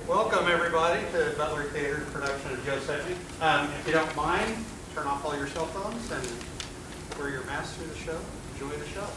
Welcome, everybody, to Butler Theater's production of Joe Sedgwick. If you don't mind, turn off all your cell phones and wear your masks through the show. Enjoy the show.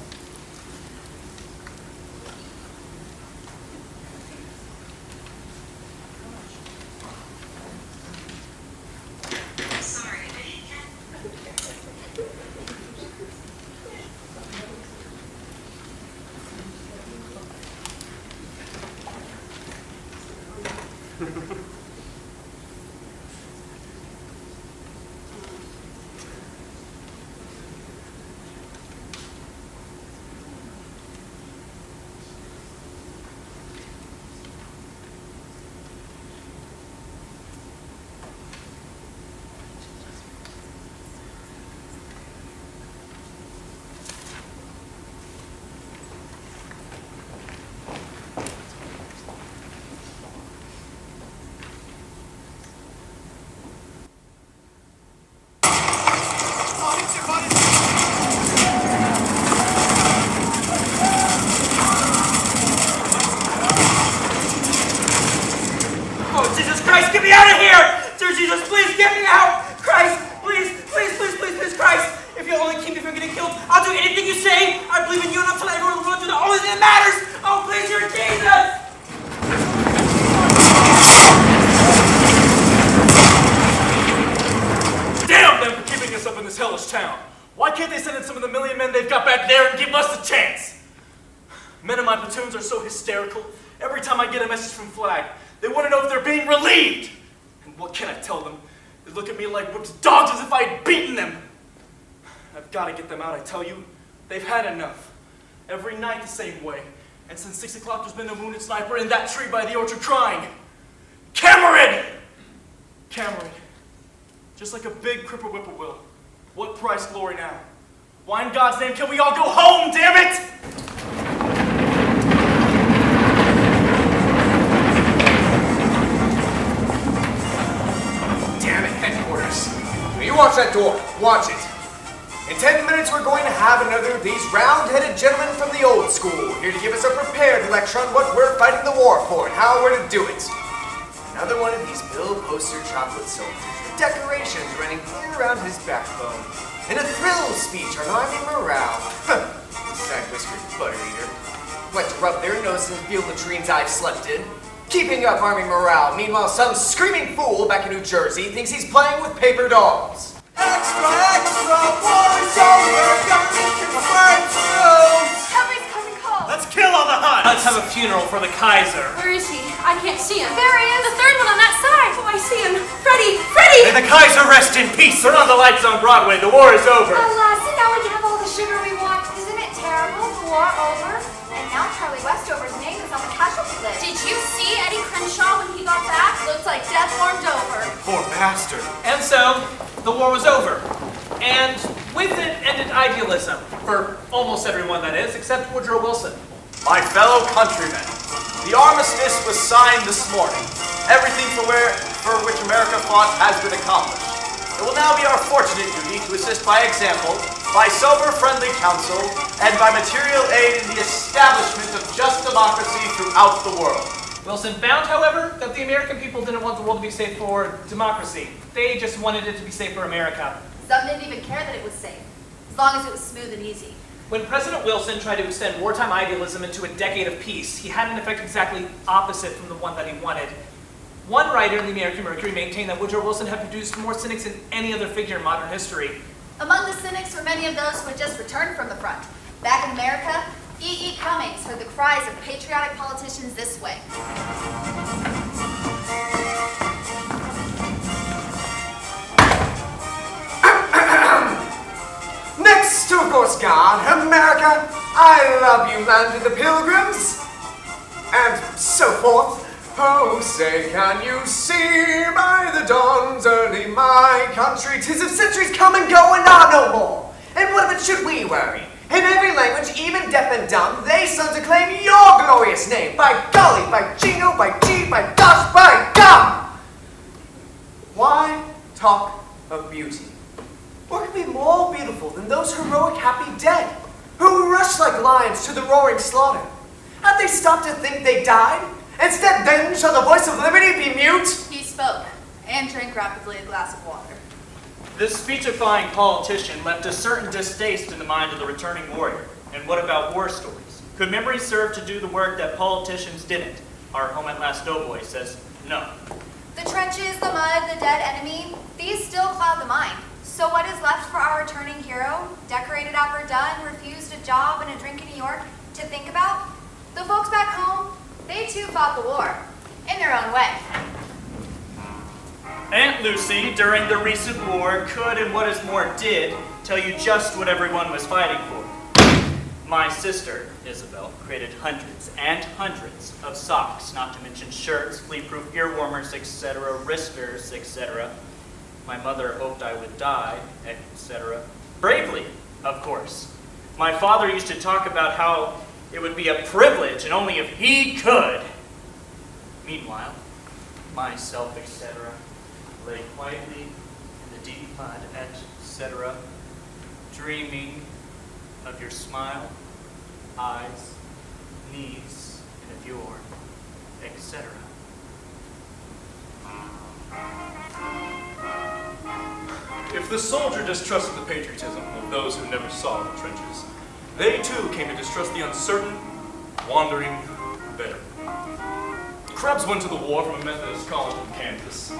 Same way. And since 6 o'clock, there's been a wounded sniper in that tree by the orchard crying, Cameron! Cameron. Just like a big cripple whippoorwill. What price glory now? Why in God's name can we all go home, damn it! Damn it, headquarters. Now you watch that door. Watch it. In 10 minutes, we're going to have another of these round-headed gentlemen from the old school here to give us a prepared lecture on what we're fighting the war for and how we're to do it. Another one of these Bill Poster chocolate soldiers with decorations running clear around his backbone. And a thrill speech on Army morale. Side-whiskered butter-eater. Like to rub their noses and feel the dreams I've slept in. Keeping up Army morale. Meanwhile, some screaming fool back in New Jersey thinks he's playing with paper dolls. Extra, extra, war is over, government can fight through. Somebody's coming cold. Let's kill all the Huns! Let's have a funeral for the Kaiser. Where is he? I can't see him. There he is. The third one on that side. Oh, I see him. Freddie! Freddie! May the Kaiser rest in peace. Turn on the lights on Broadway. The war is over. Alas, and now we can have all the sugar we want. Isn't it terrible? The war over? And now Charlie Westover's name is on the casualty list. Did you see Eddie Crenshaw when he got back? Looks like death warmed over. Poor bastard. And so, the war was over. And with it ended idealism. For almost everyone, that is, except Woodrow Wilson. My fellow countrymen, the armistice was signed this morning. Everything for which America fought has been accomplished. It will now be our fortunate duty to assist by example, by sober friendly counsel, and by material aid in the establishment of just democracy throughout the world. Wilson found, however, that the American people didn't want the world to be safe for democracy. They just wanted it to be safe for America. Some didn't even care that it was safe, as long as it was smooth and easy. When President Wilson tried to extend wartime idealism into a decade of peace, he had an effect exactly opposite from the one that he wanted. One writer in the American Mercury maintained that Woodrow Wilson had produced more cynics than any other figure in modern history. Among the cynics were many of those who had just returned from the front. Back in America, E.E. Cummings heard the cries of patriotic politicians this way. Next to, of course, God, America, I love you, land of the pilgrims, and so forth. Oh, say, can you see by the dawn's early my country? 'Tis of centuries come and go and are no more. And what of it should we worry? In every language, even deaf and dumb, they sons acclaim your glorious name. By golly, by jingo, by gee, by gosh, by gum! Why talk of beauty? What could be more beautiful than those heroic happy dead, who rushed like lions to the roaring slaughter? Had they stopped to think they died? Instead, then, shall the voice of liberty be mute? He spoke, and drank rapidly a glass of water. This speechifying politician left a certain distaste in the mind of the returning warrior. And what about war stories? Could memory serve to do the work that politicians didn't? Our Home at Last Doughboy says no. The trenches, the mud, the dead enemy, these still cloud the mind. So what is left for our returning hero, decorated at Verdun, refused a job and a drink in New York, to think about? The folks back home, they too fought the war, in their own way. Aunt Lucy, during the recent war, could, and what is more, did, tell you just what everyone was fighting for. My sister, Isabel, created hundreds and hundreds of socks, not to mention shirts, flea-proof ear warmers, etc., wristers, etc. My mother hoped I would die, etc. Bravely, of course. My father used to talk about how it would be a privilege, and only if he could. Meanwhile, myself, etc., lay quietly in the deep mud, etc., dreaming of your smile, eyes, knees, and of your, etc. If the soldier distrusted the patriotism of those who never saw the trenches, they too came to distrust the uncertain, wandering veteran. Krebs went to the war from a Methodist college in Kansas.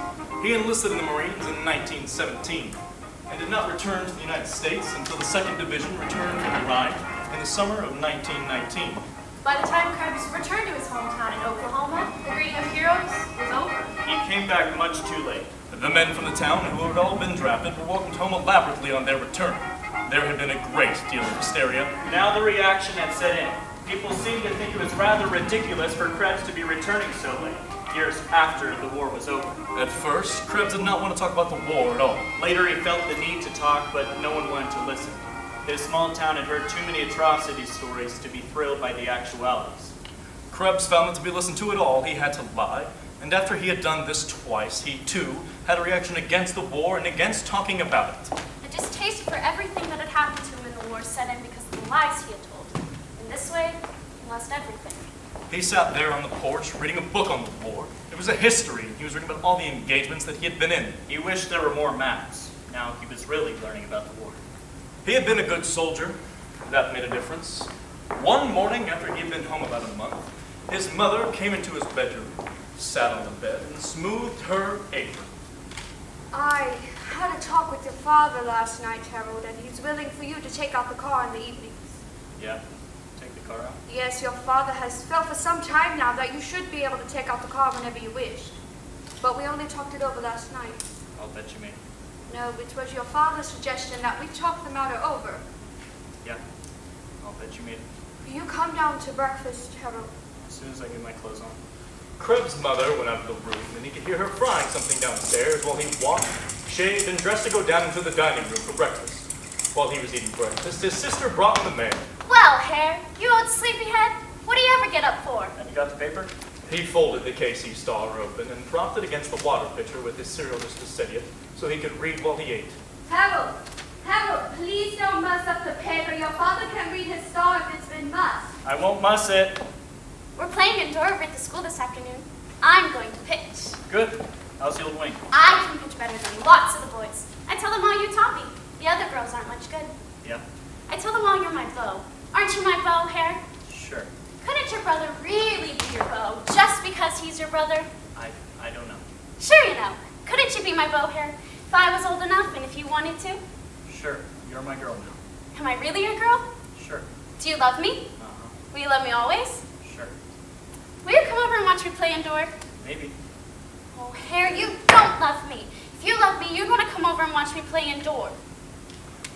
He enlisted in the Marines in 1917 and did not return to the United States until the 2nd Division returned from the Rhine in the summer of 1919. By the time Krebs returned to his hometown in Oklahoma, the reign of heroes was over. He came back much too late. The men from the town who had all been drafted were welcomed home elaborately on their return. There had been a great deal of hysteria. Now the reaction had set in. People seemed to think it was rather ridiculous for Krebs to be returning so late, years after the war was over. At first, Krebs did not want to talk about the war at all. Later he felt the need to talk, but no one wanted to listen. His small town had heard too many atrocity stories to be thrilled by the actualities. Krebs found that to be listened to at all, he had to lie. And after he had done this twice, he too had a reaction against the war and against talking about it. A distaste for everything that had happened to him in the war set in because of the lies he had told. In this way, he lost everything. He sat there on the porch reading a book on the war. It was a history. He was reading about all the engagements that he had been in. He wished there were more maps. Now he was really learning about the war. He had been a good soldier. That made a difference. One morning after he had been home about a month, his mother came into his bedroom, sat on the bed, and smoothed her apron. I had a talk with your father last night, Harold, and he's willing for you to take out the car in the evenings. Yeah? Take the car out? Yes, your father has felt for some time now that you should be able to take out the car whenever you wished. But we only talked it over last night. I'll bet you made it. No, it was your father's suggestion that we talk the matter over. Yeah? I'll bet you made it. Will you come down to breakfast, Harold? As soon as I get my clothes on. Krebs' mother went out of the room, and he could hear her frying something downstairs while he washed, shaved, and dressed to go down into the dining room for breakfast. While he was eating breakfast, his sister brought him the mail. Well, Hare, you old sleepyhead, what do you ever get up for? Have you got the paper? He folded the KC Star open and propped it against the water pitcher with his cereal just to steady it, so he could read while he ate. Harold, please don't muss up the paper. Your father can read his star if it's been mussed. I won't muss it. We're playing indoor over at the school this afternoon. I'm going to pitch. Good. How's the old wing? I can pitch better than lots of the boys. I tell them all you taught me. The other girls aren't much good. Yeah? I tell them all you're my beau. Aren't you my beau, Hare? Sure. Couldn't your brother really be your beau just because he's your brother? I don't know. Sure you know. Couldn't you be my beau, Hare, if I was old enough and if you wanted to? Sure. You're my girl now. Am I really your girl? Sure. Do you love me? Uh-huh. Will you love me always? Sure. Will you come over and watch me play indoor? Maybe. Oh, Hare, you don't love me. If you love me, you'd want to come over and watch me play indoor.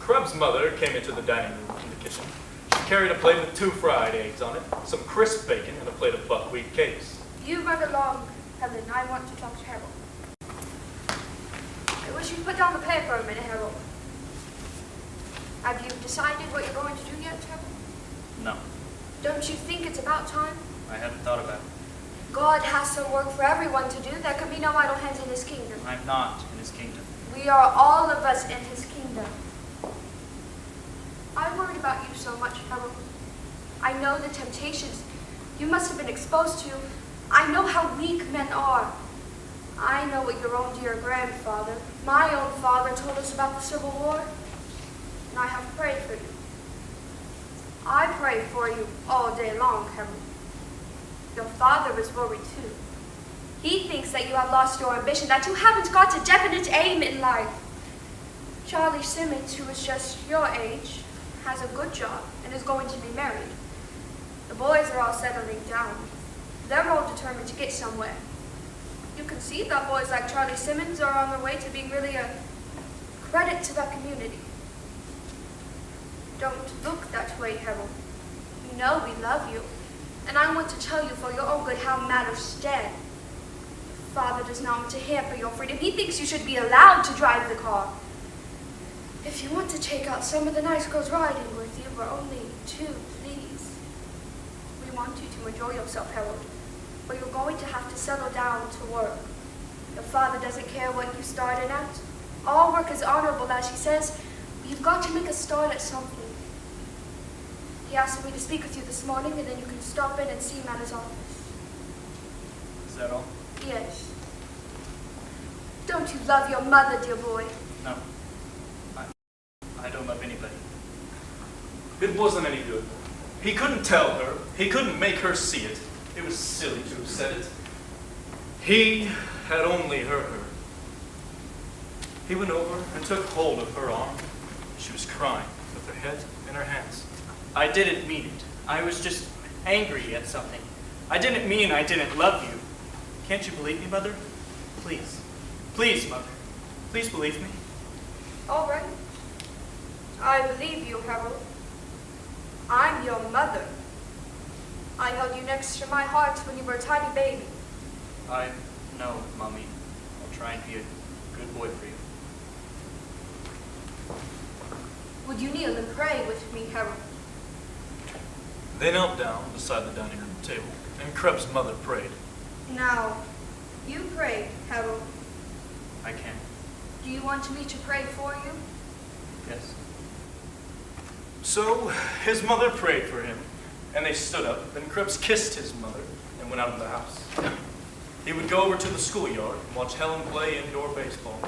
Krebs' mother came into the dining room from the kitchen. She carried a plate with 2 fried eggs on it, some crisp bacon, and a plate of buckwheat cakes. You run along, Helen. I want to talk to Harold. I wish you'd put down the paper a minute, Harold. Have you decided what you're going to do yet, Harold? No. Don't you think it's about time? I haven't thought about it. God has some work for everyone to do. There can be no idle hands in his kingdom. I'm not in his kingdom. We are all of us in his kingdom. I worried about you so much, Harold. I know the temptations you must have been exposed to I know how weak men are. I know what your own dear grandfather, my own father, told us about the Civil War, and I have prayed for you. I pray for you all day long, Harold. Your father is worried too. He thinks that you have lost your ambition, that you haven't got a definite aim in life. Charlie Simmons, who is just your age, has a good job and is going to be married. The boys are all settling down. They're all determined to get somewhere. You can see that boys like Charlie Simmons are on their way to being really a credit to the community. Don't look that way, Harold. You know we love you, and I want to tell you for your own good how matters stand. Father does not want to hamper your freedom. He thinks you should be allowed to drive the car. If you want to take out some of the nice girls riding with you, we're only two, please. We want you to enjoy yourself, Harold, but you're going to have to settle down to work. Your father doesn't care what you started at. All work is honorable, as he says. You've got to make a start at something. He asked me to speak with you this morning, and then you can stop in and see him at his office. Is that all? Yes. Don't you love your mother, dear boy? No. I don't love anybody. It wasn't any good. He couldn't tell her. He couldn't make her see it. It was silly to have said it. He had only heard her. He went over and took hold of her arm. She was crying with her head in her hands. I didn't mean it. I was just angry at something. I didn't mean I didn't love you. Can't you believe me, Mother? Please. Please, Mother. Please believe me. All right. I believe you, Harold. I'm your mother. I held you next to my heart when you were a tiny baby. I know, Mommy. I'll try and be a good boy for you. Would you kneel and pray with me, Harold? They knelt down beside the dining room table, and Krebs's mother prayed. Now, you pray, Harold. I can. Do you want me to pray for you? Yes. So his mother prayed for him, and they stood up, and Krebs kissed his mother and went out of the house. He would go over to the schoolyard and watch Helen play indoor baseball.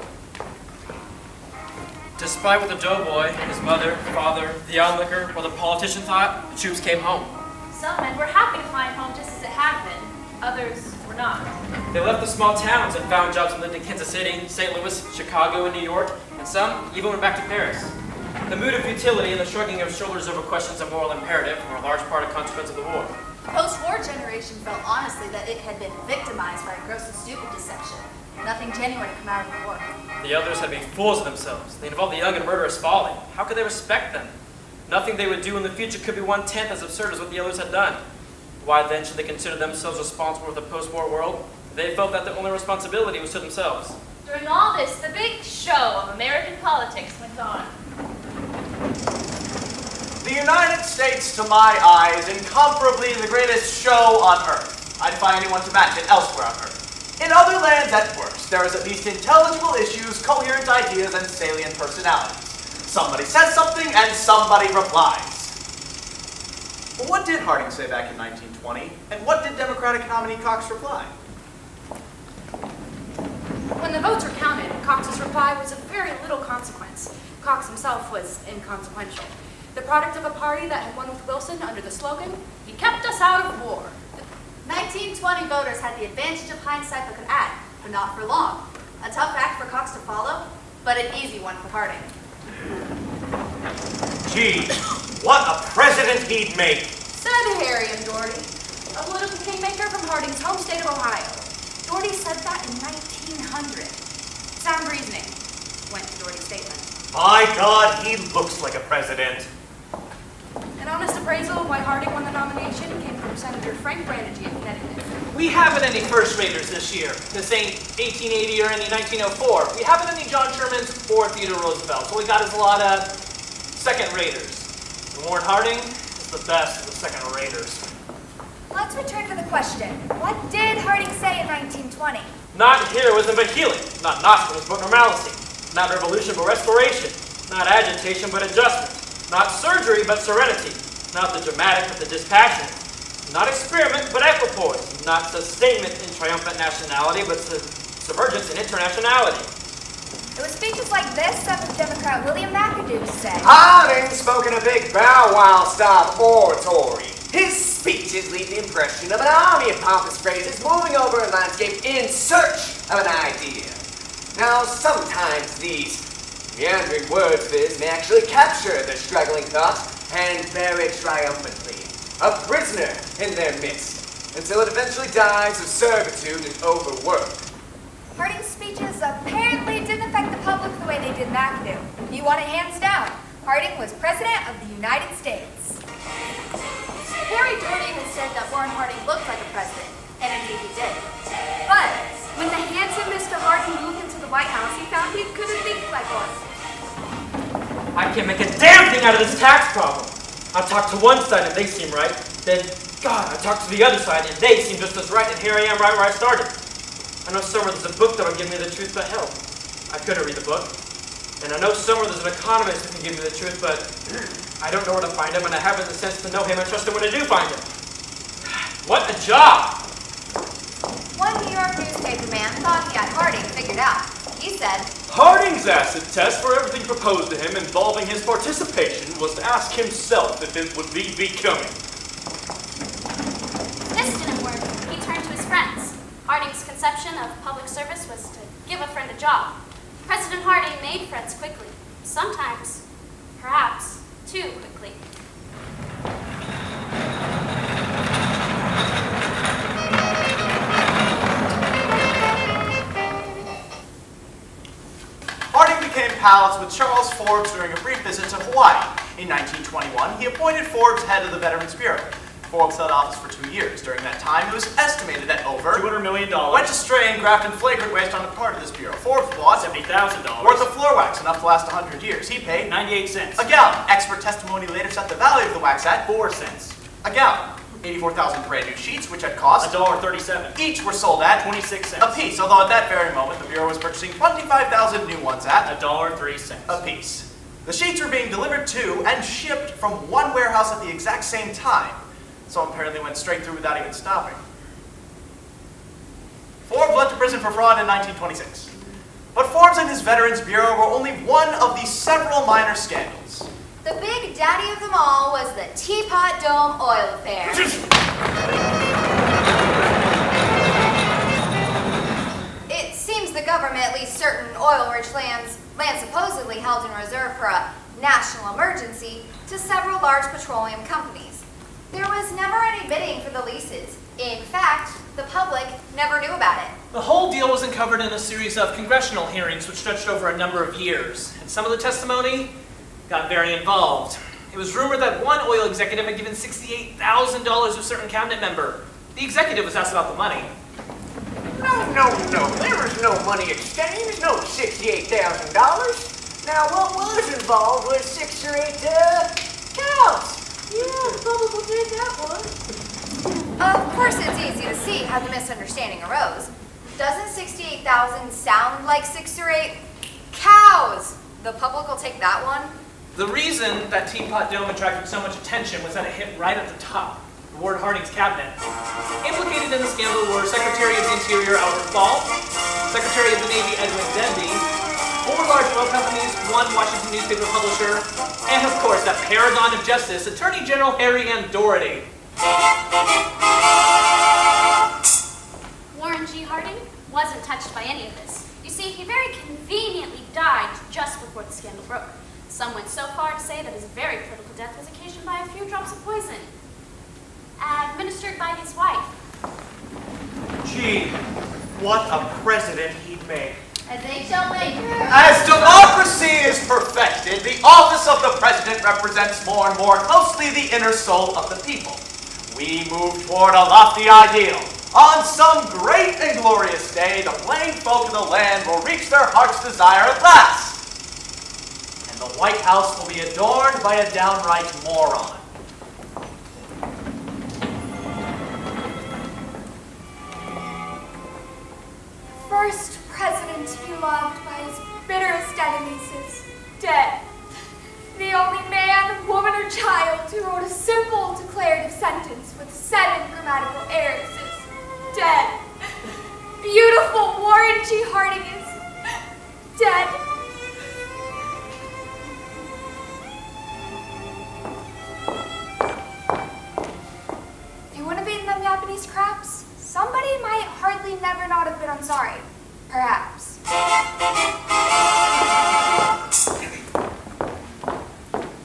Despite what the doughboy, his mother, father, the onlooker, or the politician thought, the troops came home. Some men were happy to find home just as it had been. Others were not. They left the small towns and found jobs and lived in Kansas City, St. Louis, Chicago, and New York, and some even went back to Paris. The mood of futility and the shrugging of shoulders over questions of moral imperative were a large part of the consequence of the war. The post-war generation felt honestly that it had been victimized by a gross and stupid deception. Nothing genuine had come out of the war. The others had been fools of themselves. They involved the young in murderous folly. How could they respect them? Nothing they would do in the future could be 1/10 as absurd as what the others had done. Why then should they consider themselves responsible for the post-war world? They felt that the only responsibility was to themselves. During all this, the big show of American politics went on. The United States, to my eyes, incomparably the greatest show on earth. I'd find anyone to match it elsewhere on earth. In other lands, at worst, there is at least intelligible issues, coherent ideas, and salient personalities. Somebody says something, and somebody replies. Well, what did Harding say back in 1920? And what did Democratic nominee Cox reply? When the votes were counted, Cox's reply was of very little consequence. Cox himself was inconsequential. The product of a party that had won with Wilson under the slogan, "He kept us out of war." 1920 voters had the advantage of hindsight but could add, but not for long. A tough act for Cox to follow, but an easy one for Harding. Gee, what a president he'd make! Said Harry and Doherty, a political kingmaker from Harding's home state of Ohio. Doherty said that in 1900. Sound reasoning, went to Doherty's statement. My God, he looks like a president. An honest appraisal of why Harding won the nomination came from Senator Frank Brannagy of Connecticut. We haven't any first raters this year. This ain't 1880 or any 1904. We haven't any John Shermans or Theodore Roosevelt. So we got is a lot of second raters. And Warren Harding is the best of the second raters. Let's return to the question. What did Harding say in 1920? Not heroism but healing. Not nostrums but normalcy. Not revolution but restoration. Not agitation but adjustment. Not surgery but serenity. Not the dramatic but the dispassionate. Not experiment, but equipoise. Not sustainment in triumphant nationality, but subvergence in internationality. It was speeches like this 7th Democrat William McAdoo said. Harding spoke in a big bow-wow style oratory. His speeches leave the impression of an army of pompous phrases moving over a landscape in search of an idea. Now, sometimes these meandering words of his may actually capture the struggling thought and bear it triumphantly, a prisoner in their midst, until it eventually dies of servitude and overwork. Harding's speeches apparently didn't affect the public the way they did McAdoo. He won it hands down. Harding was President of the United States. Harry Downey even said that Warren Harding looked like a president, and indeed he did. But when the handsome Mr. Harding moved into the White House, he found he couldn't think like one. I can't make a damn thing out of this tax problem. I talk to one side and they seem right. Then, God, I talk to the other side and they seem just as right. And here I am right where I started. I know somewhere there's a book that will give me the truth, but hell, I couldn't read the book. And I know somewhere there's an economist who can give me the truth, but I don't know where to find him, and I haven't the sense to know him and trust him when I do find him. What a job! One New York newspaper man thought he had Harding figured out. He said, Harding's acid test for everything proposed to him involving his participation was to ask himself if it would be becoming. This didn't work. He turned to his friends. Harding's conception of public service was to give a friend a job. President Harding made friends quickly. Sometimes, perhaps, too quickly. Harding became pals with Charles Forbes during a brief visit to Hawaii. In 1921, he appointed Forbes head of the Veterans Bureau. Forbes held office for 2 years. During that time, it was estimated that over $200 million. went astray and grafted flagrant waste on the part of this bureau. Forbes bought $70,000 worth of floor wax, enough to last 100 years. He paid 98 cents. a gallon. Expert testimony later set the value of the wax at 4 cents. a gallon. 84,000 brand new sheets, which had cost $1.37. each were sold at 26 cents. a piece, although at that very moment the bureau was purchasing 25,000 new ones at $1.03. a piece. The sheets were being delivered to and shipped from one warehouse at the exact same time. Some apparently went straight through without even stopping. Forbes went to prison for fraud in 1926. But Forbes and his Veterans Bureau were only one of the several minor scandals. the big daddy of them all was the Teapot Dome oil affair. It seems the government leased certain oil-rich lands supposedly held in reserve for a national emergency to several large petroleum companies. There was never any bidding for the leases. In fact, the public never knew about it. The whole deal was uncovered in a series of congressional hearings which stretched over a number of years, and some of the testimony got very involved. It was rumored that one oil executive had given $68,000 to a certain cabinet member. The executive was asked about the money. No. There was no money exchange, no $68,000. Now, what was involved was 6 or 8 cows. Yeah, probably did that one. Of course, it's easy to see how the misunderstanding arose. Doesn't 68,000 sound like 6 or 8 cows? The public will take that one. The reason that Teapot Dome attracted so much attention was that it hit right at the top, Ward Harding's cabinet. Implicated in the scandal were Secretary of the Interior Albert Fall, Secretary of the Navy Edwin Denby, 4 large oil companies, 1 Washington newspaper publisher, and of course that paragon of justice, Attorney General Harry M. Doherty. Warren G. Harding wasn't touched by any of this. You see, he very conveniently died just before the scandal broke. Some went so far to say that his very political death was occasioned by a few drops of poison, administered by his wife. Gee, what a president he'd make. As they shall make. As democracy is perfected, the office of the president represents more and more closely the inner soul of the people. We move toward a lofty ideal. On some great and glorious day, the plain folk of the land will reach their heart's desire at last. And the White House will be adorned by a downright moron. First president he loved by his bitterest enemies is dead. The only man, woman, or child who wrote a simple declarative sentence with 7 grammatical errors is dead. Beautiful Warren G. Harding is dead. If you wouldn't have eaten them Japanese crabs, somebody might hardly never not have been I'm sorry. Perhaps.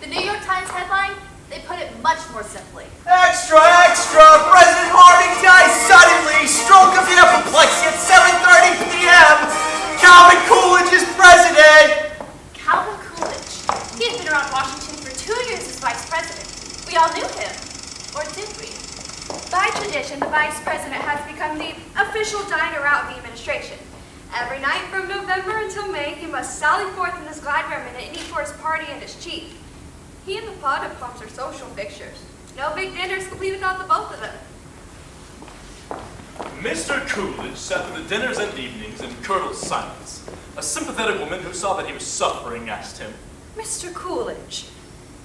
The New York Times headline, they put it much more simply. Extra, extra! President Harding dies suddenly! Stroke of apoplexy at 7:30 p.m. Calvin Coolidge is president! Calvin Coolidge. He had been around Washington for 2 years as vice president. We all knew him. Or did we? By tradition, the vice president has become the official diner out of the administration. Every night from November until May, he must sally forth in his glide remnant and eat for his party and his chief. He and the pot of pumps are social fixtures. No big dinners complete without the both of them. Mr. Coolidge sat through the dinners and evenings in curdled silence. A sympathetic woman who saw that he was suffering asked him, Mr. Coolidge,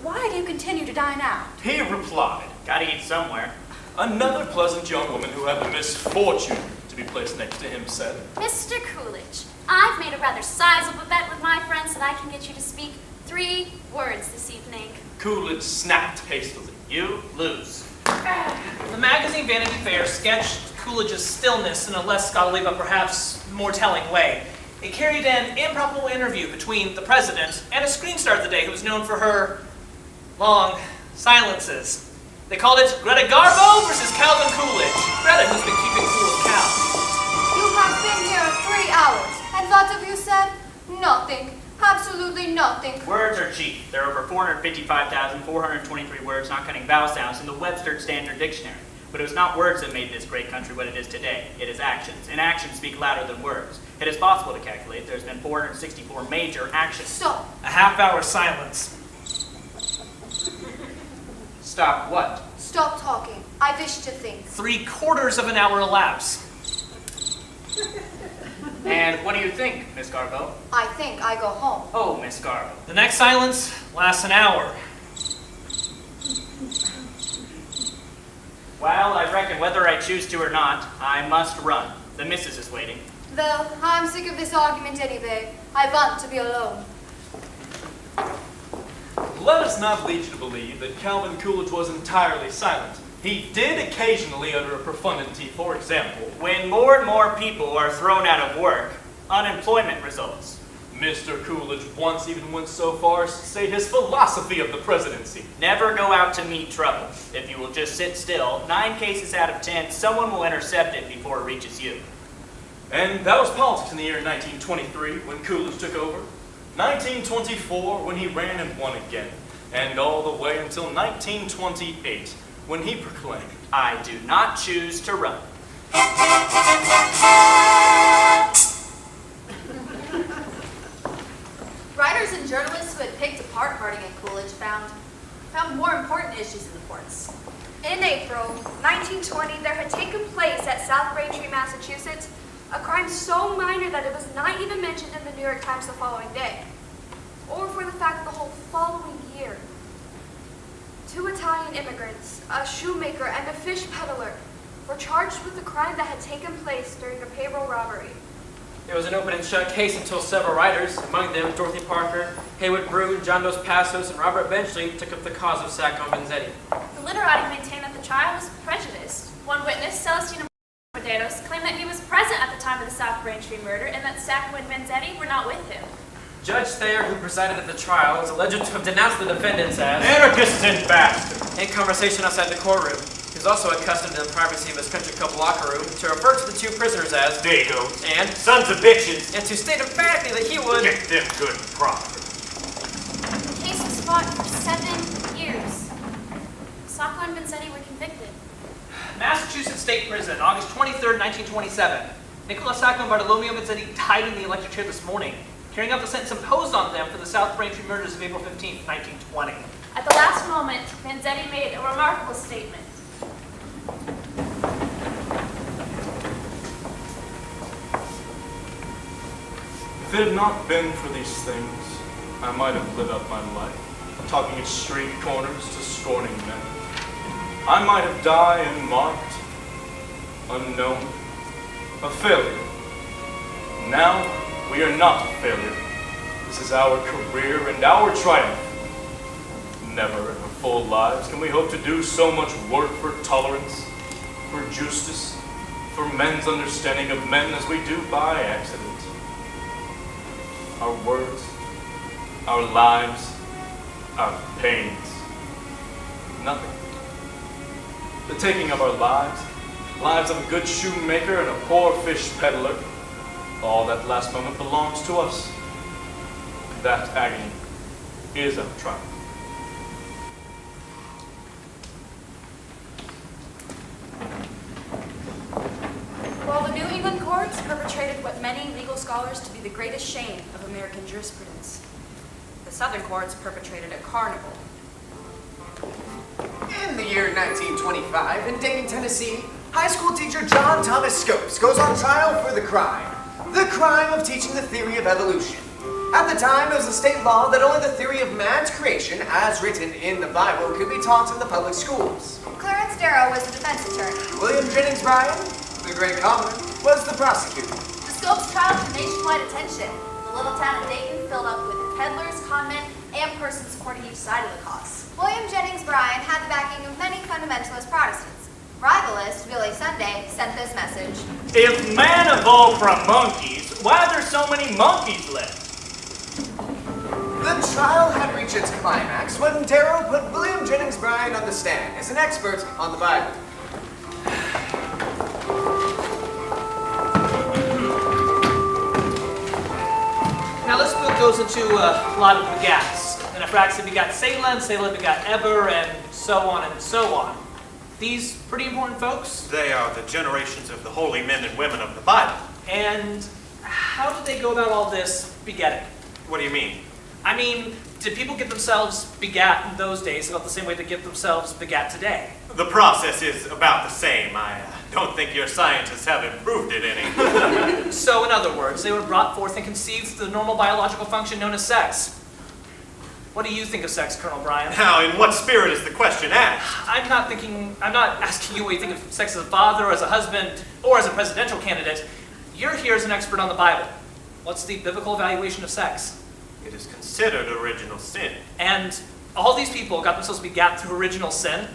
why do you continue to dine out? He replied, Gotta eat somewhere. Another pleasant young woman who had the misfortune to be placed next to him said, Mr. Coolidge, I've made a rather sizable bet with my friends that I can get you to speak 3 words this evening. Coolidge snapped hastily. You lose. The magazine Vanity Fair sketched Coolidge's stillness in a less scholarly but perhaps more telling way. It carried an improbable interview between the president and a screen star of the day who was known for her long silences. They called it Greta Garbo versus Calvin Coolidge. Greta, who's been keeping cool with Cal. You have been here 3 hours, and what have you said? Nothing. Absolutely nothing. Words are cheap. There are over 455,423 words, not counting vowel sounds, in the Webster Standard Dictionary. But it was not words that made this great country what it is today. It is actions, and actions speak louder than words. It is possible to calculate. There's been 464 major actions. Stop. A half-hour silence. Stop what? Stop talking. I wish to think. 3/4 of an hour elapse. And what do you think, Miss Garbo? I think I go home. Oh, Miss Garbo. The next silence lasts an hour. Well, I reckon whether I choose to or not, I must run. The missus is waiting. Well, I'm sick of this argument anyway. I want to be alone. Let us not lead you to believe that Calvin Coolidge was entirely silent. He did occasionally utter a profundity, for example, when more and more people are thrown out of work, unemployment results. Mr. Coolidge once even went so far as to say his philosophy of the presidency. Never go out to meet trouble. If you will just sit still, 9 cases out of 10, someone will intercept it before it reaches you. And that was politics in the year 1923 when Coolidge took over, 1924 when he ran and won again, and all the way until 1928 when he proclaimed, I do not choose to run. Writers and journalists who had picked apart Harding and Coolidge found more important issues in the courts. In April 1920, there had taken place at South Braintree, Massachusetts, a crime so minor that it was not even mentioned in the New York Times the following day, or for the fact the whole following year. 2 Italian immigrants, a shoemaker and a fish peddler, were charged with the crime that had taken place during a payroll robbery. It was an open and shut case until several writers, among them Dorothy Parker, Haywood Broun, John Dos Passos, and Robert Benchley, took up the cause of Sacco and Vanzetti. The literati maintained that the trial was prejudiced. One witness, Celestino Medeiros, claimed that he was present at the time of the South Braintree murder and that Sacco and Vanzetti were not with him. Judge Thayer, who presided at the trial, is alleged to have denounced the defendants as anarchists and bastards. In conversation outside the courtroom, he was also accustomed to the privacy of his country club locker room to refer to the 2 prisoners as Dagos and sons of bitches, and to state emphatically that he would get them good and proper. The case was fought for 7 years. Sacco and Vanzetti were convicted. Massachusetts State Prison, August 23rd, 1927. Nicola Sacco and Bartolomeo Vanzetti died in the electric chair this morning, carrying out the sentence imposed on them for the South Braintree murders of April 15th, 1920. At the last moment, Vanzetti made a remarkable statement. If it had not been for these things, I might have lived up my life talking at street corners to scorning men. I might have died unmarked, unknown, a failure. Now, we are not a failure. This is our career and our triumph. Never in our full lives can we hope to do so much work for tolerance, for justice, for men's understanding of men as we do by accident. Our words, our lives, our pains, nothing. The taking of our lives, lives of a good shoemaker and a poor fish peddler, all that last moment belongs to us. That agony is our triumph. While the New England courts perpetrated what many legal scholars to be the greatest shame of American jurisprudence, the Southern courts perpetrated a carnival. In the year 1925, in Dayton, Tennessee, high school teacher John Thomas Scopes goes on trial for the crime of teaching the theory of evolution. At the time, it was a state law that only the theory of man's creation, as written in the Bible, could be taught in the public schools. Clarence Darrow was the defense attorney. William Jennings Bryan, the great commoner, was the prosecutor. The Scopes trial drew nationwide attention. The little town of Dayton filled up with peddlers, conmen, and persons supporting each side of the cause. William Jennings Bryan had the backing of many fundamentalist Protestants. Rivalist Billy Sunday sent this message. If man evolved from monkeys, why are there so many monkeys left? The trial had reached its climax when Darrow put William Jennings Bryan on the stand as an expert on the Bible. Now this book goes into a lot of begats. And Ephraxia begat Selah, and Selah begat Eber, and so on and so on. These pretty important folks. They are the generations of the holy men and women of the Bible. And how did they go about all this begetting? What do you mean? I mean, did people get themselves begat in those days about the same way they get themselves begat today? The process is about the same. I don't think your scientists have improved it any. So, in other words, they were brought forth and conceived through the normal biological function known as sex. What do you think of sex, Colonel Bryan? Now, in what spirit is the question asked? I'm not asking you what you think of sex as a father, or as a husband, or as a presidential candidate. You're here as an expert on the Bible. What's the biblical evaluation of sex? It is considered original sin. And all these people got themselves begat through original sin?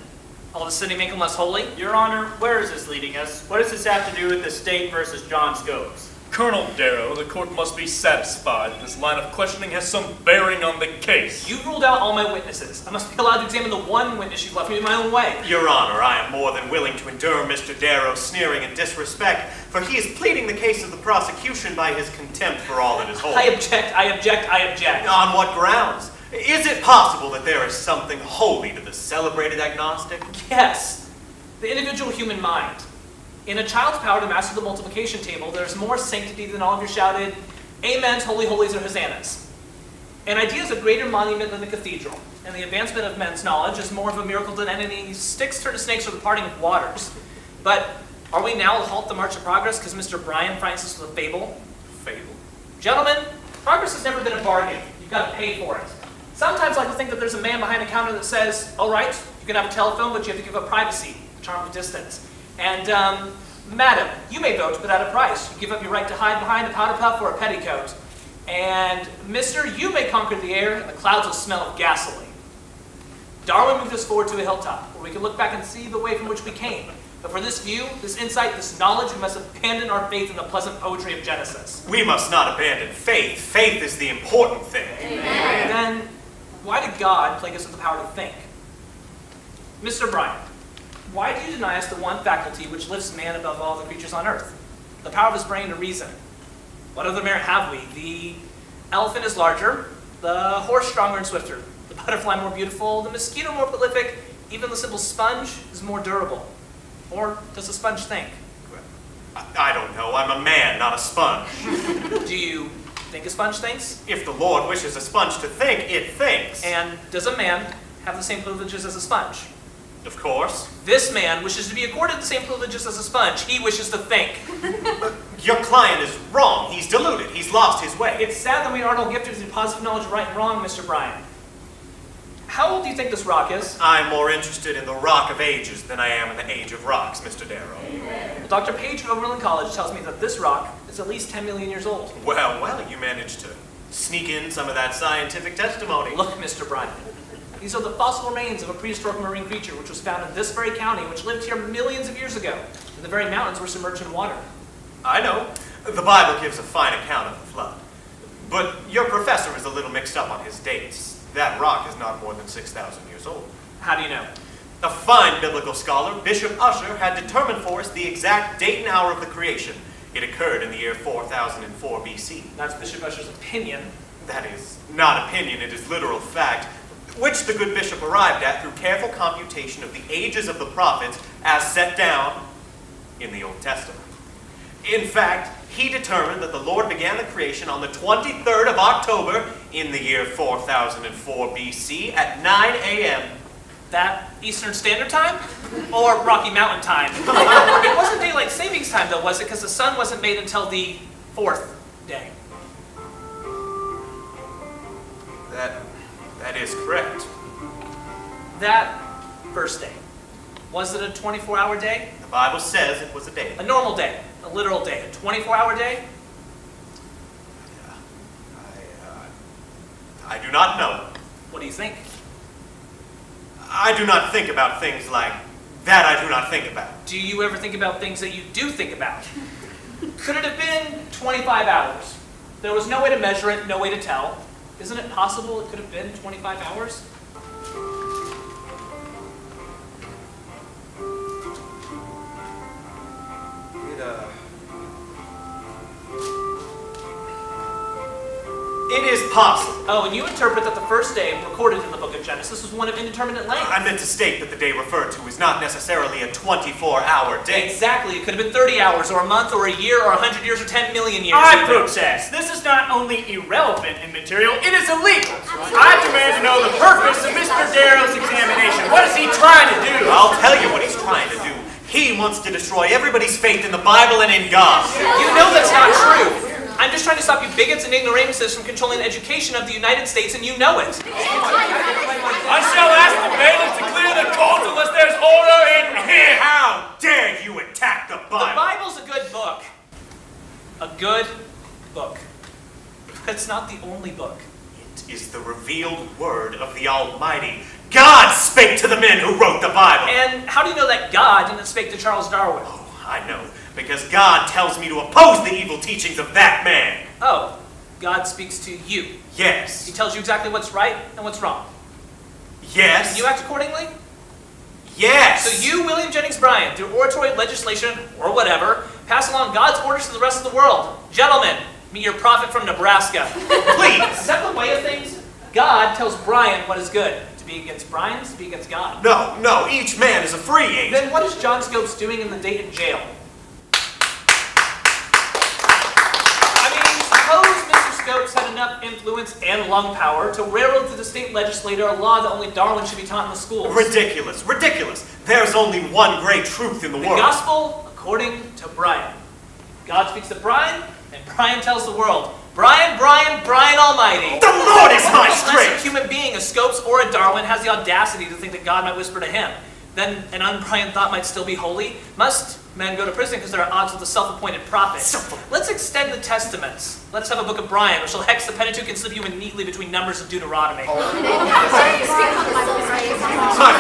All of a sudden make them less holy? Your Honor, where is this leading us? What does this have to do with the state versus John Scopes? Colonel Darrow, the court must be satisfied that this line of questioning has some bearing on the case. You've ruled out all my witnesses. I must be allowed to examine the one witness you've left me in my own way. Your Honor, I am more than willing to endure Mr. Darrow's sneering and disrespect, for he is pleading the case of the prosecution by his contempt for all that is holy. I object. On what grounds? Is it possible that there is something holy to the celebrated agnostic? Yes. The individual human mind. In a child's power to master the multiplication table, there's more sanctity than all of your shouted amens, holy holies, or hosannas. An idea is a greater monument than the cathedral, and the advancement of men's knowledge is more of a miracle than any sticks turned to snakes or the parting of waters. But are we now to halt the march of progress because Mr. Bryan frightens us with a fable? Fable? Gentlemen, progress has never been a bargain. You've got to pay for it. Sometimes I like to think that there's a man behind a counter that says, all right, you can have a telephone, but you have to give up privacy, the charm of distance. And, madam, you may vote, but at a price. You give up your right to hide behind a powder puff or a petticoat. And, mister, you may conquer the air, and the clouds will smell of gasoline. Darwin moved us forward to a hilltop, where we can look back and see the way from which we came. But for this view, this insight, this knowledge, we must abandon our faith in the pleasant poetry of Genesis. We must not abandon faith. Faith is the important thing. Amen. Then, why did God plague us with the power to think? Mr. Bryan, why do you deny us the one faculty which lifts man above all the creatures on earth? The power of his brain to reason. What other merit have we? The elephant is larger, the horse stronger and swifter, the butterfly more beautiful, the mosquito more prolific, even the simple sponge is more durable. Or does a sponge think? I don't know. I'm a man, not a sponge. Do you think a sponge thinks? If the Lord wishes a sponge to think, it thinks. And does a man have the same privileges as a sponge? Of course. This man wishes to be accorded the same privileges as a sponge. He wishes to think. Your client is wrong. He's deluded. He's lost his way. It's sad that we aren't all gifted with positive knowledge of right and wrong, Mr. Bryan. how old do you think this rock is? I'm more interested in the Rock of Ages than I am in the Age of Rocks, Mr. Darrow. Well, Dr. Page from Oberlin College tells me that this rock is at least 10 million years old. Well, you managed to sneak in some of that scientific testimony. Look, Mr. Bryan, these are the fossil remains of a prehistoric marine creature which was found in this very county, which lived here millions of years ago, and the very mountains were submerged in water. I know. The Bible gives a fine account of the flood. But your professor is a little mixed up on his dates. That rock is not more than 6,000 years old. How do you know? A fine biblical scholar, Bishop Usher, had determined for us the exact date and hour of the creation. It occurred in the year 4004 BC. That's Bishop Usher's opinion. That is not opinion, it is literal fact, which the good bishop arrived at through careful computation of the ages of the prophets as set down in the Old Testament. In fact, he determined that the Lord began the creation on the 23rd of October in the year 4004 BC at 9 a.m. That Eastern Standard Time? Or Rocky Mountain Time? It wasn't daylight savings time though, was it? Because the sun wasn't made until the 4th day. That is correct. That first day, was it a 24-hour day? The Bible says it was a day. A normal day, a literal day, a 24-hour day? I do not know. What do you think? I do not think about things like that. I do not think about. Do you ever think about things that you do think about? Could it have been 25 hours? There was no way to measure it, no way to tell. Isn't it possible it could have been 25 hours? It is possible. Oh, and you interpret that the first day recorded in the book of Genesis was one of indeterminate length. I meant to state that the day referred to is not necessarily a 24-hour day. Exactly. It could have been 30 hours, or a month, or a year, or 100 years, or 10 million years. I protest. This is not only irrelevant in material, it is illegal. I demand to know the purpose of Mr. Darrow's examination. What is he trying to do? I'll tell you what he's trying to do. He wants to destroy everybody's faith in the Bible and in God. You know that's not true. I'm just trying to stop you bigots and ignoramuses from controlling the education of the United States, and you know it. I shall ask the bailiff to clear the court unless there's order in here. How dare you attack the Bible? The Bible's a good book. A good book. But it's not the only book. It is the revealed word of the Almighty. God spake to the men who wrote the Bible. And how do you know that God didn't speak to Charles Darwin? Oh, I know. Because God tells me to oppose the evil teachings of that man. Oh, God speaks to you. Yes. He tells you exactly what's right and what's wrong. Yes. And you act accordingly? Yes. So you, William Jennings Bryan, through oratory, legislation, or whatever, pass along God's orders to the rest of the world. Gentlemen, meet your prophet from Nebraska. Please. Is that the way of things? God tells Bryan what is good. To be against Bryan is to be against God. No, each man is a free agent. Then what is John Scopes doing in the Dayton jail? Suppose Mr. Scopes had enough influence and lung power to railroad through the state legislature a law that only Darwin should be taught in the schools. Ridiculous. There's only one great truth in the world. The gospel according to Bryan. God speaks to Bryan, and Bryan tells the world, Bryan Almighty. The Lord is my Unless strength. a human being, a Scopes or a Darwin, has the audacity to think that God might whisper to him, then an un-Bryan thought might still be holy. Must men go to prison because there are odds with the self-appointed prophet? Let's extend the testaments. Let's have a book of Bryan, which will hex the Pentateuch and slip you in neatly between Numbers and Deuteronomy. My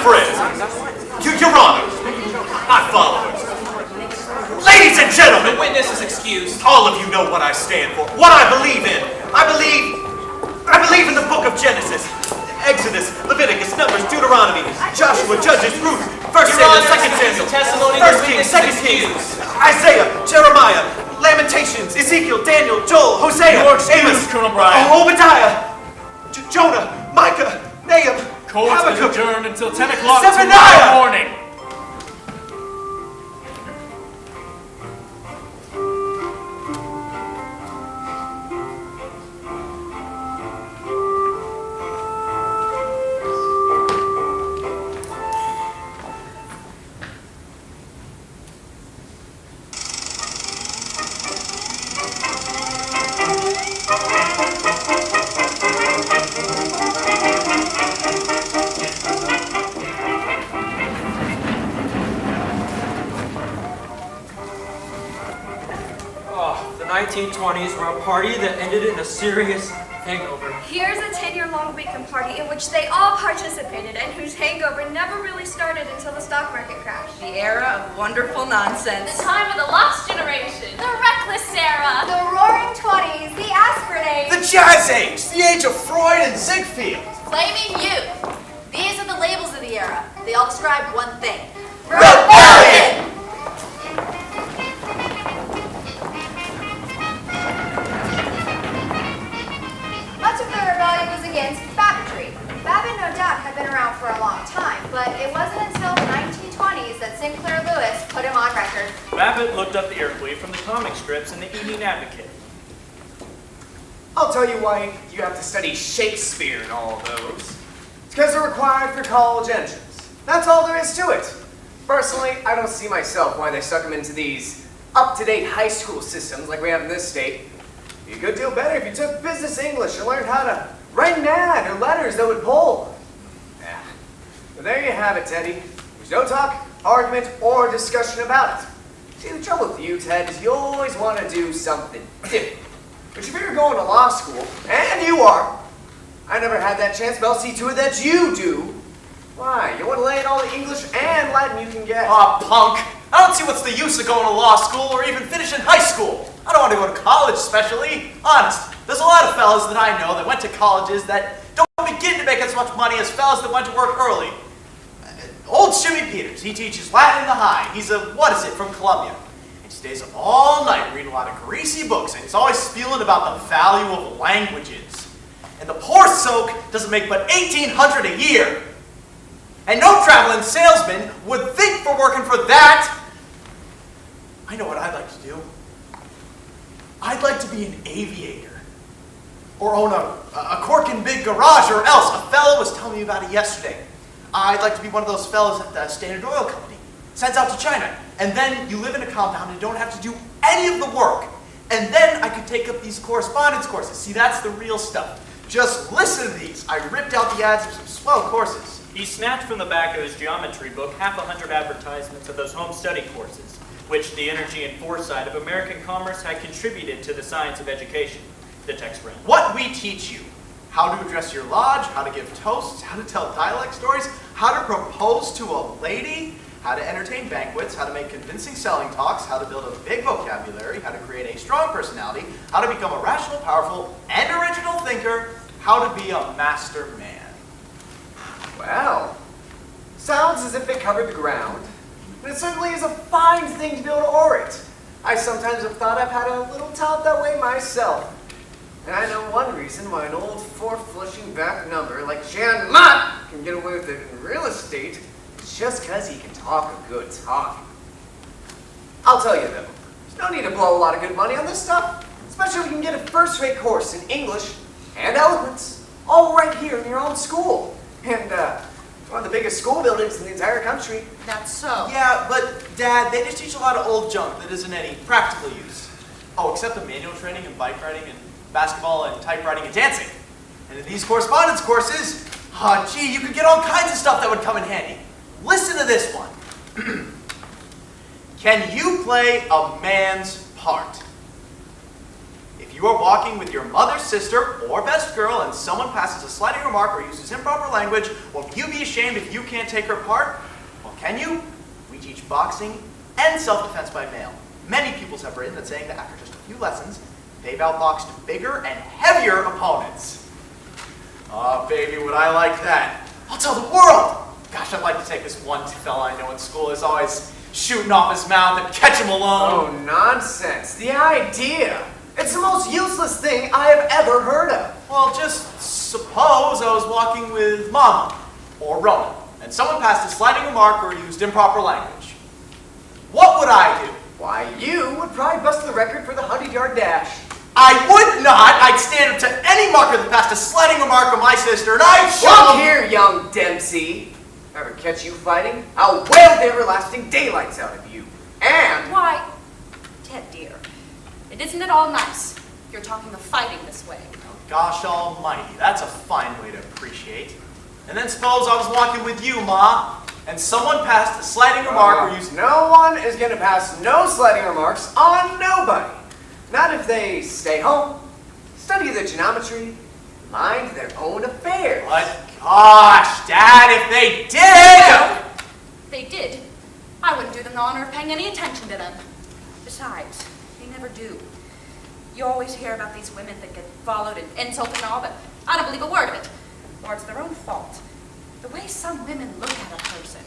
friends, Your Honor, my followers, ladies and gentlemen, the witness is excused. All of you know what I stand for, what I believe in. I believe in the book of Genesis, Exodus, Leviticus, Numbers, Deuteronomy, Joshua, Judges, Ruth, 1 Samuel, 2 Samuel, testimony 1 Kings, 2 Kings, Isaiah, Jeremiah, Lamentations, Ezekiel, Daniel, Joel, Hosea, Amos, Colonel Bryan. Obadiah, Jonah, Micah, Nahum, Court's been Habakkuk, adjourned until 10 o'clock Zephaniah. tomorrow morning. 1920s were a party that ended in a serious hangover. Here's a 10-year-long weekend party in which they all participated and whose hangover never really started until the stock market crashed. The era of wonderful nonsense. The time of the lost generation. The reckless era. The roaring 20s, the aspirin age. The Jazz Age, the age of Freud and Ziegfeld. Flaming youth. These are the labels of the era. They all describe one thing. Rebellion! Much of the rebellion was against Babbitry. Babbitt, no doubt, had been around for a long time, but it wasn't until the 1920s that Sinclair Lewis put him on record. Babbitt looked up the airplay from the comic strips in the Evening Advocate. I'll tell you why you have to study Shakespeare and all those. It's because they're required for college entrance. That's all there is to it. Personally, I don't see myself why they stuck them into these up-to-date high school systems like we have in this state. It'd be a good deal better if you took business English and learned how to write an ad or letters that would pull. Yeah. But there you have it, Teddy. There's no talk, argument, or discussion about it. See, the trouble with you, Ted, is you always want to do something different. But if you're going to law school, and you are, I never had that chance, but I'll see to it that you do. Why? You want to lay in all the English and Latin you can get. Aw, punk. I don't see what's the use of going to law school or even finishing high school. I don't want to go to college especially. Honest, there's a lot of fellas that I know that went to colleges that don't begin to make as much money as fellas that went to work early. Old Shimmy Peters, he teaches Latin in the high. He's from Columbia. He stays up all night reading a lot of greasy books, and he's always spieling about the value of languages. And the poor soak doesn't make but $1,800 a year. And no traveling salesman would think for working for that. I know what I'd like to do. I'd like to be an aviator. Or own a corking big garage, or else. A fellow was telling me about it yesterday. I'd like to be one of those fellows at the Standard Oil Company. Sends out to China. And then you live in a compound and don't have to do any of the work. And then I could take up these correspondence courses. See, that's the real stuff. Just listen to these. I ripped out the ads of some swell courses. He snatched from the back of his geometry book 100 advertisements of those home study courses, which the energy and foresight of American commerce had contributed to the science of education. The text ran. What we teach you. How to address your lodge, how to give toasts, how to tell dialect stories, how to propose to a lady, how to entertain banquets, how to make convincing selling talks, how to build a big vocabulary, how to create a strong personality, how to become a rational, powerful, and original thinker, how to be a master man. Well, sounds as if it covered the ground, but it certainly is a fine thing to be able to orate. I sometimes have thought I've had a little talent that way myself. And I know one reason why an old four-flushing back number like Jan Mott can get away with it in real estate. It's just because he can talk a good talk. I'll tell you though, there's no need to blow a lot of good money on this stuff, especially if you can get a first-rate course in English and eloquence, all right here in your own school. And one of the biggest school buildings in the entire country. That's so. Yeah, but Dad, they just teach a lot of old junk that isn't any practical use. Oh, except the manual training and bike riding and basketball and typewriting and dancing. And in these correspondence courses, gee, you could get all kinds of stuff that would come in handy. Listen to this one. Can you play a man's part? If you are walking with your mother, sister, or best girl and someone passes a slighting remark or uses improper language, will you be ashamed if you can't take her part? Well, can you? We teach boxing and self-defense by mail. Many pupils have written that saying that after just a few lessons, they've outboxed bigger and heavier opponents. Oh, baby, would I like that. I'll tell the world. Gosh, I'd like to take this one fella I know in school is always shooting off his mouth and catch him alone. Oh, nonsense. The idea. It's the most useless thing I have ever heard of. Well, just suppose I was walking with Mama or Roman, and someone passed a slighting remark or used improper language. What would I do? Why, you would probably bust the record for the 100-yard dash. I would not. I'd stand up to any marker that passed a slighting remark on my sister, and I'd show Look here, young Dempsey. Ever catch you fighting, I'll wail the everlasting daylights out of you. And... Why, Ted dear, it isn't at all nice. You're talking of fighting this way. Oh, gosh almighty, that's a fine way to appreciate. And then suppose I was walking with you, Ma, and someone passed a slighting remark or used... No one is going to pass no slighting remarks on nobody. Not if they stay home, study their geometry, mind their own affairs. But gosh, Dad, if they did! They did. I wouldn't do them the honor of paying any attention to them. Besides, they never do. You always hear about these women that get followed and insulted and all, but I don't believe a word of it. Or it's their own fault. The way some women look at a person.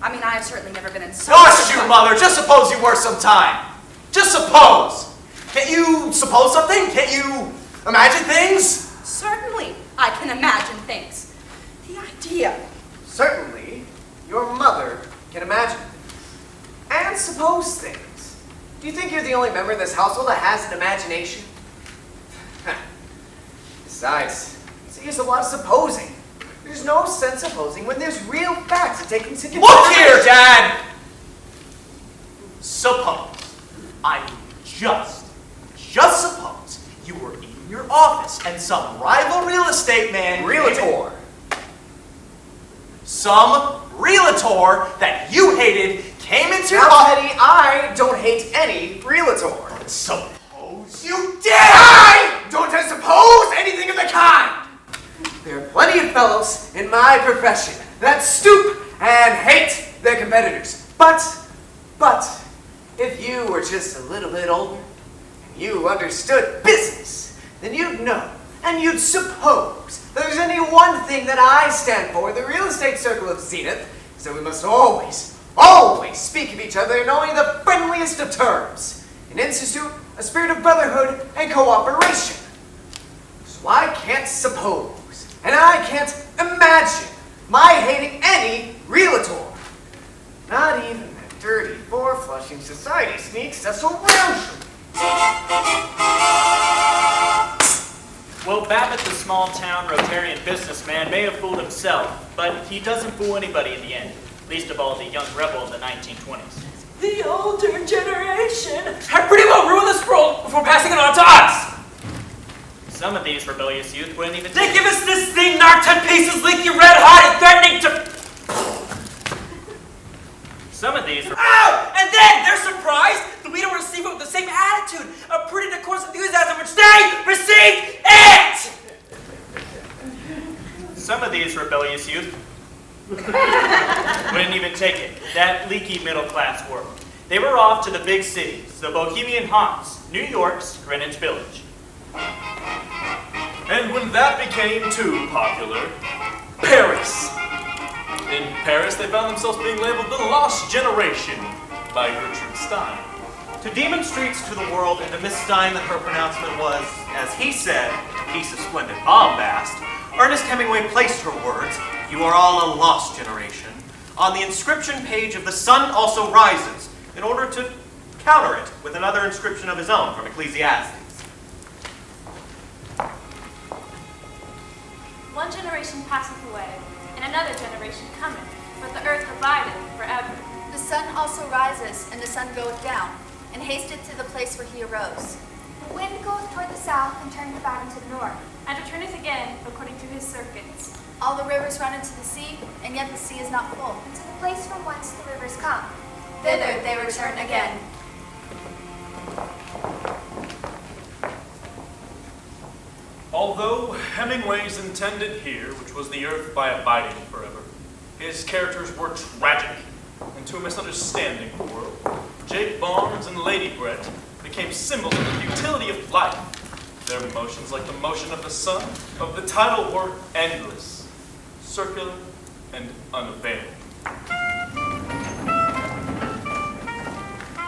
I mean, I have certainly never been insulted. Gosh, you mother, just suppose you were sometime. Just suppose. Can't you suppose something? Can't you imagine things? Certainly, I can imagine things. The idea. Certainly, your mother can imagine and suppose things. Do you think you're the only member of this household that has an imagination? Besides, it's just a lot of supposing. There's no sense supposing when there's real facts to take into consideration. Look here, Dad! Suppose, just suppose, you were in your office and some rival real estate man... Realtor. Some realtor that you hated came into your Now, office... Teddy, I don't hate any realtor. But suppose you did! I don't suppose anything of the kind! There are plenty of fellows in my profession that stoop and hate their competitors. But, if you were just a little bit older, and you understood business, then you'd know, and you'd suppose, that there's any one thing that I stand for in the real estate circle of Zenith, is that we must always speak of each other in only the friendliest of terms, and institute a spirit of brotherhood and cooperation. So I can't suppose, and I can't imagine my hating any realtor. Not even that dirty, four-flushing society sneaks that surrounds you. Well, Babbitt, the small-town Rotarian businessman, may have fooled himself, but he doesn't fool anybody in the end, least of all the young rebel in the 1920s. The older generation had pretty well ruined this world before passing it on to us. Some of these rebellious youth wouldn't even... They give us this thing knocked to pieces, leaky red hot, and threatening to... Some of these... Oh! And then they're surprised that we don't receive it with the same attitude of prudent and coarse enthusiasm which they received it! Some of these rebellious youth wouldn't even take it, that leaky middle-class world. They were off to the big cities, the bohemian haunts, New York's Greenwich Village. And when that became too popular, Paris. In Paris, they found themselves being labeled the Lost Generation by Gertrude Stein. To demonstrate to the world and to Miss Stein that her pronouncement was, as he said, a piece of splendid bombast, Ernest Hemingway placed her words, "You are all a lost generation," on the inscription page of The Sun Also Rises, in order to counter it with another inscription of his own from Ecclesiastes. One generation passeth away, and another generation cometh, but the earth abideth forever. The sun also rises, and the sun goeth down, and hasteth to the place where he arose. The wind goeth toward the south and turneth about into the north. And returneth again according to his circuits. All the rivers run into the sea, and yet the sea is not full. And to the place from whence the rivers come. Thither they return again. Although Hemingway's intended here, which was the earth by abiding forever, his characters were tragic, and to a misunderstanding the world, Jake Barnes and Lady Brett became symbols of the futility of life. Their motions, like the motion of the sun, of the tidal, were endless, circular, and unavailing.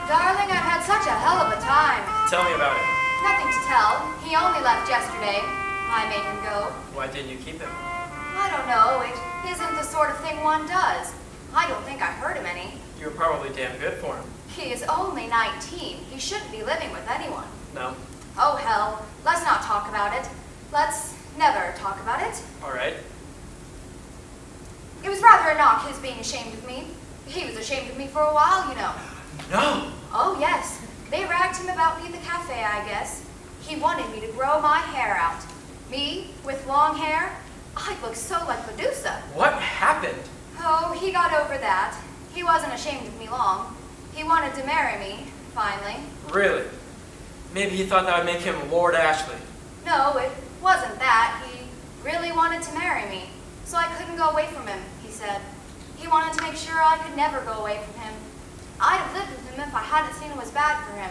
Darling, I've had such a hell of a time. Tell me about it. Nothing to tell. He only left yesterday. I made him go. Why didn't you keep him? I don't know. It isn't the sort of thing one does. I don't think I hurt him any. You were probably damn good for him. He is only 19. He shouldn't be living with anyone. No? Oh, hell. Let's not talk about it. Let's never talk about it. All right. It was rather a knock, his being ashamed of me. He was ashamed of me for a while, you know. No! Oh, yes. They ragged him about me at the cafe, I guess. He wanted me to grow my hair out. Me, with long hair? I'd look so like Medusa. What happened? Oh, he got over that. He wasn't ashamed of me long. He wanted to marry me, finally. Really? Maybe he thought that would make him Lord Ashley. No, it wasn't that. He really wanted to marry me, so I couldn't go away from him, he said. He wanted to make sure I could never go away from him. I'd have lived with him if I hadn't seen it was bad for him.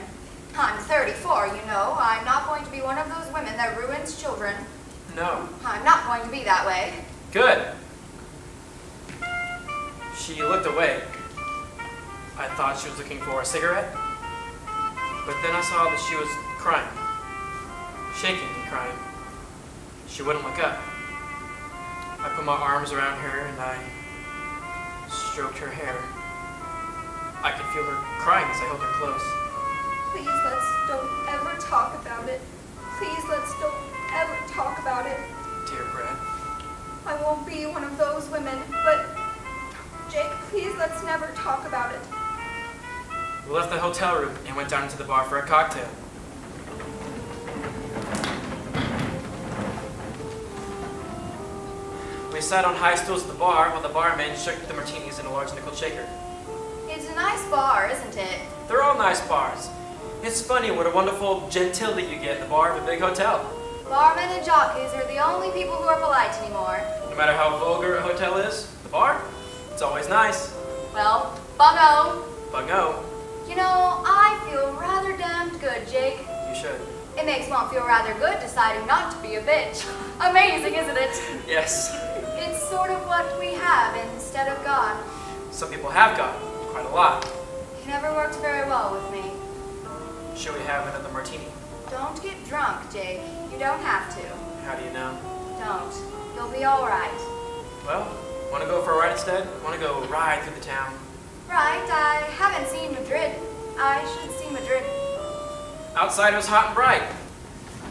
I'm 34, you know. I'm not going to be one of those women that ruins children. No. I'm not going to be that way. Good. She looked away. I thought she was looking for a cigarette, but then I saw that she was crying, shaking and crying. She wouldn't look up. I put my arms around her and I stroked her hair. I could feel her crying as I held her close. Please, let's don't ever talk about it. Please, let's don't ever talk about it. Dear Brad. I won't be one of those women, but Jake, please, let's never talk about it. We left the hotel room and went down to the bar for a cocktail. We sat on high stools at the bar while the barman shook the martinis in a large nickel shaker. It's a nice bar, isn't it? They're all nice bars. It's funny what a wonderful gentility you get in the bar of a big hotel. Barmen and jockeys are the only people who are polite anymore. No matter how vulgar a hotel is, the bar, it's always nice. Well, bungo. Bungo. You know, I feel rather damned good, Jake. You should. It makes one feel rather good deciding not to be a bitch. Amazing, isn't it? Yes. It's sort of what we have instead of God. Some people have God, quite a lot. He never worked very well with me. Should we have another martini? Don't get drunk, Jake. You don't have to. How do you know? Don't. You'll be all right. Well, want to go for a ride instead? Want to go ride through the town? Right, I haven't seen Madrid. I should see Madrid. Outside it was hot and bright.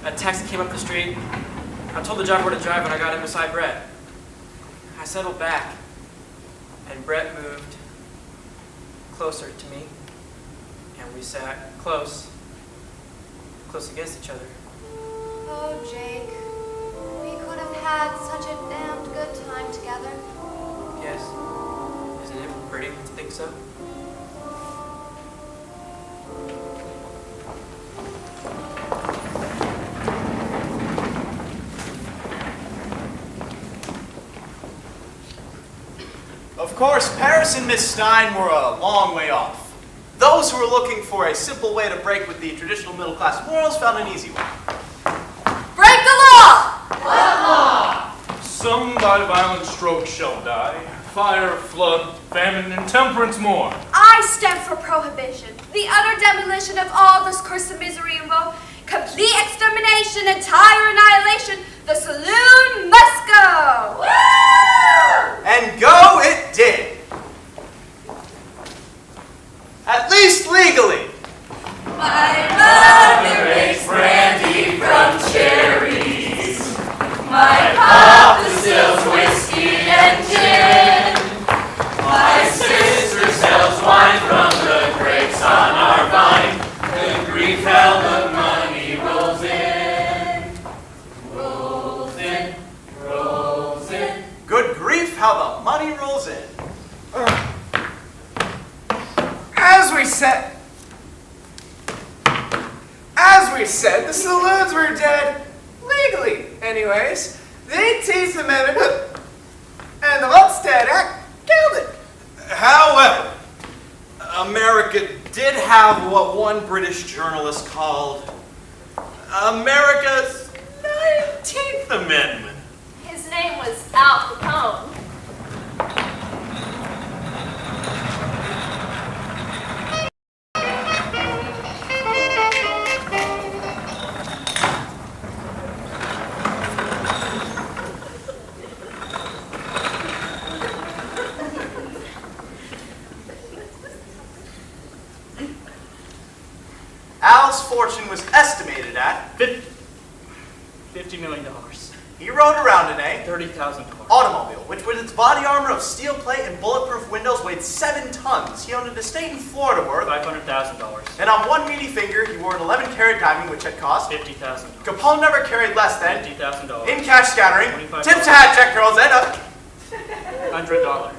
A taxi came up the street. I told the driver where to drive and I got in beside Brett. I settled back, and Brett moved closer to me, and we sat close against each other. Oh, Jake. We could have had such a damned good time together. Yes. Isn't it pretty to think so? Of course, Paris and Miss Stein were a long way off. Those who were looking for a simple way to break with the traditional middle-class morals found an easy one. Break the law! What law? Some by violent stroke shall die. Fire, flood, famine, intemperance more. I stand for prohibition, the utter demolition of all this curse of misery and woe, complete extermination, entire annihilation. The saloon must go! Woo! And go it did. At least legally. My mother makes brandy from cherries. My papa sells whiskey and gin. My sister sells wine from the grapes on our vine. The grief how the money rolls in. Rolls in, rolls in. Good grief, how the money rolls in. As we said, the saloons were dead. Legally, anyways. They teased the men and the Volstead Act killed it. However, America did have what one British journalist called America's 19th Amendment. His name was Al Capone. Al's fortune was estimated at $50 million. He rode around in a $30,000. automobile, which with its body armor of steel plate and bulletproof windows weighed 7 tons. He owned an estate in Florida worth $500,000. and on one meaty finger he wore an 11-carat diamond which had cost $50,000. Capone never carried less than $50,000. in cash scattering, $25. tips to hat check girls, and $100.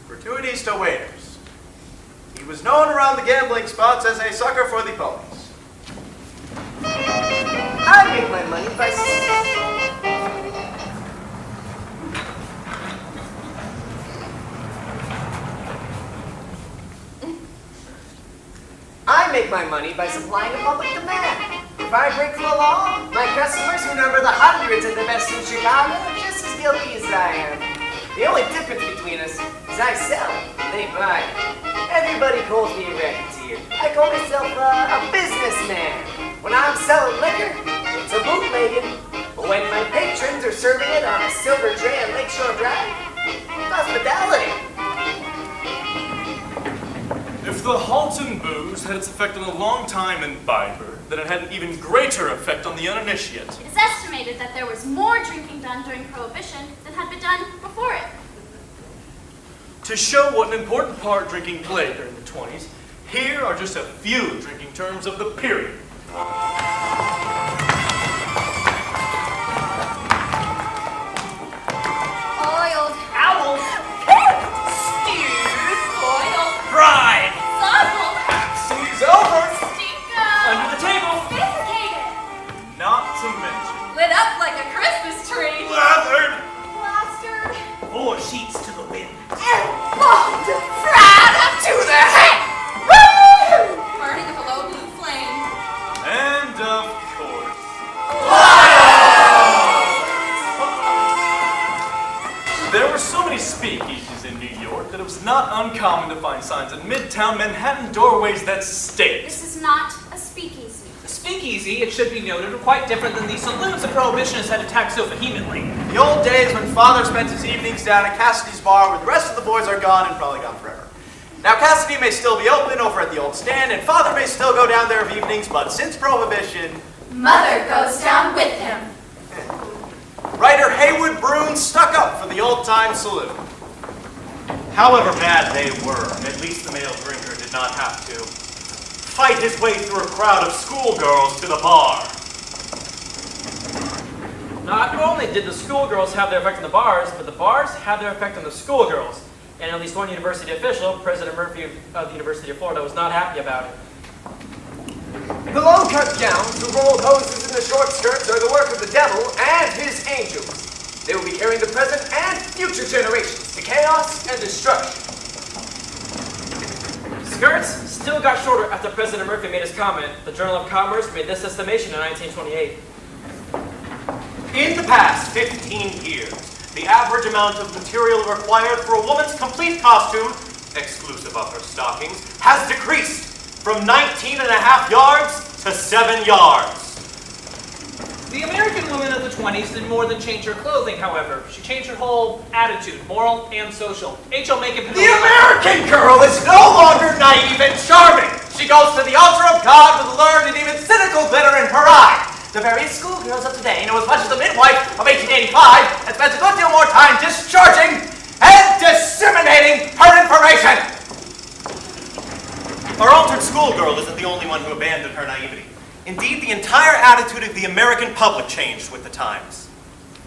gratuities to waiters. He was known around the gambling spots as a sucker for the ponies. money by supplying a public demand. If I break the law, my customers, who number the hundreds at the best in Chicago, are just as guilty as I am. The only difference between us is I sell and they buy. Everybody calls me a racketeer. I call myself a businessman. When I'm selling liquor, it's a bootlegging. But when my patrons are serving it on a silver tray on Lakeshore Drive, it's hospitality. If the Halton booze had its effect on the long-time imbiber, then it had an even greater effect on the uninitiate. It is estimated that there was more drinking done during Prohibition than had been done before it. To show what an important part drinking played during the 20s, here are just a few drinking terms of the period. Oiled. Owl. Stewed. Boiled. Fried. Suzzled. Sea's over. Stinko. Under the table. Sophisticated. Not to mention Lit up like a Christmas tree. lathered. Plastered. 4 sheets to the wind. And bombed. Fried up to the head. Woo! Burning a below blue flame. And of course, there were so many speakeasies in New York that it was not uncommon to find signs in Midtown Manhattan doorways that state. This is not a speakeasy. A speakeasy, it should be noted, are quite different than the saloons that Prohibitionists had attacked so vehemently. The old days when Father spent his evenings down at Cassidy's bar where the rest of the boys are gone and probably gone forever. Now Cassidy may still be open over at the old stand and Father may still go down there of evenings, but since Prohibition, Mother goes down with him. writer Haywood Broun stuck up for the old-time saloon. However bad they were, at least the male drinker did not have to fight his way through a crowd of schoolgirls to the bar. Not only did the schoolgirls have their effect on the bars, but the bars had their effect on the schoolgirls. And at least one university official, President Murphy of the University of Florida, was not happy about it. The long-cut gowns, the rolled hoses, and the short skirts are the work of the devil and his angels. They will be carrying the present and future generations to chaos and destruction. Skirts still got shorter after President Murphy made his comment. The Journal of Commerce made this estimation in 1928. In the past 15 years, the average amount of material required for a woman's complete costume, exclusive of her stockings, has decreased from 19.5 yards to 7 yards. The American woman of the 20s did more than change her clothing, however. She changed her whole attitude, moral and social. H.L. Macon. The American girl is no longer naive and charming. She goes to the altar of God with learned and even cynical glitter in her eye. The various schoolgirls of today know as much as the midwife of 1885 and spends a good deal more time discharging and disseminating her information. Our altered schoolgirl isn't the only one who abandoned her naivety. Indeed, the entire attitude of the American public changed with the times.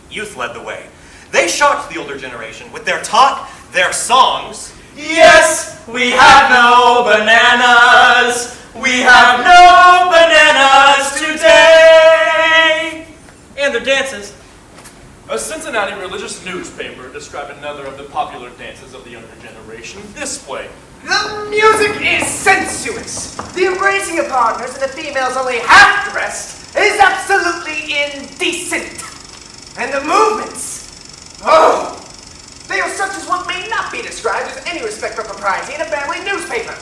Youth led the way. They shocked the older generation with their talk, their songs. Yes, we have no bananas. We have no bananas today. And their dances. A Cincinnati religious newspaper described another of the popular dances of the younger generation this way. The music is sensuous. The embracing of partners and the females only half dressed is absolutely indecent. And the movements, oh, they are such as one may not be described with any respect for propriety in a family newspaper.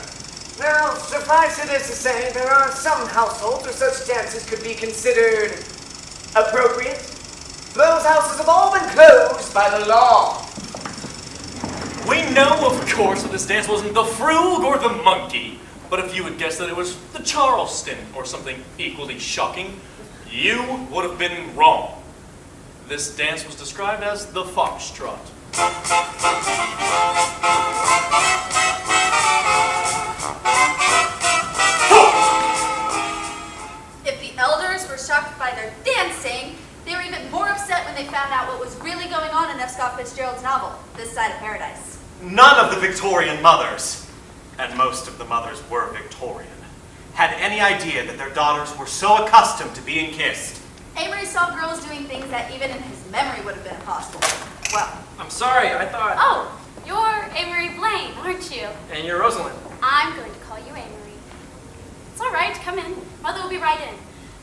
Now, suffice it as to say, there are some households where such dances could be considered appropriate. Those houses have all been closed by the law. We know, of course, that this dance wasn't the frug or the monkey, but if you had guessed that it was the Charleston or something equally shocking, you would have been wrong. This dance was described as the foxtrot. If the elders were shocked by their dancing, they were even more upset when they found out what was really going on in F. Scott Fitzgerald's novel, This Side of Paradise. None of the Victorian mothers, and most of the mothers were Victorian, had any idea that their daughters were so accustomed to being kissed. Amory saw girls doing things that even in his memory would have been impossible. Well, I'm sorry, I thought... Oh, you're Amory Blaine, aren't you? And you're Rosalind. I'm going to call you Amory. It's all right. Come in. Mother will be right in.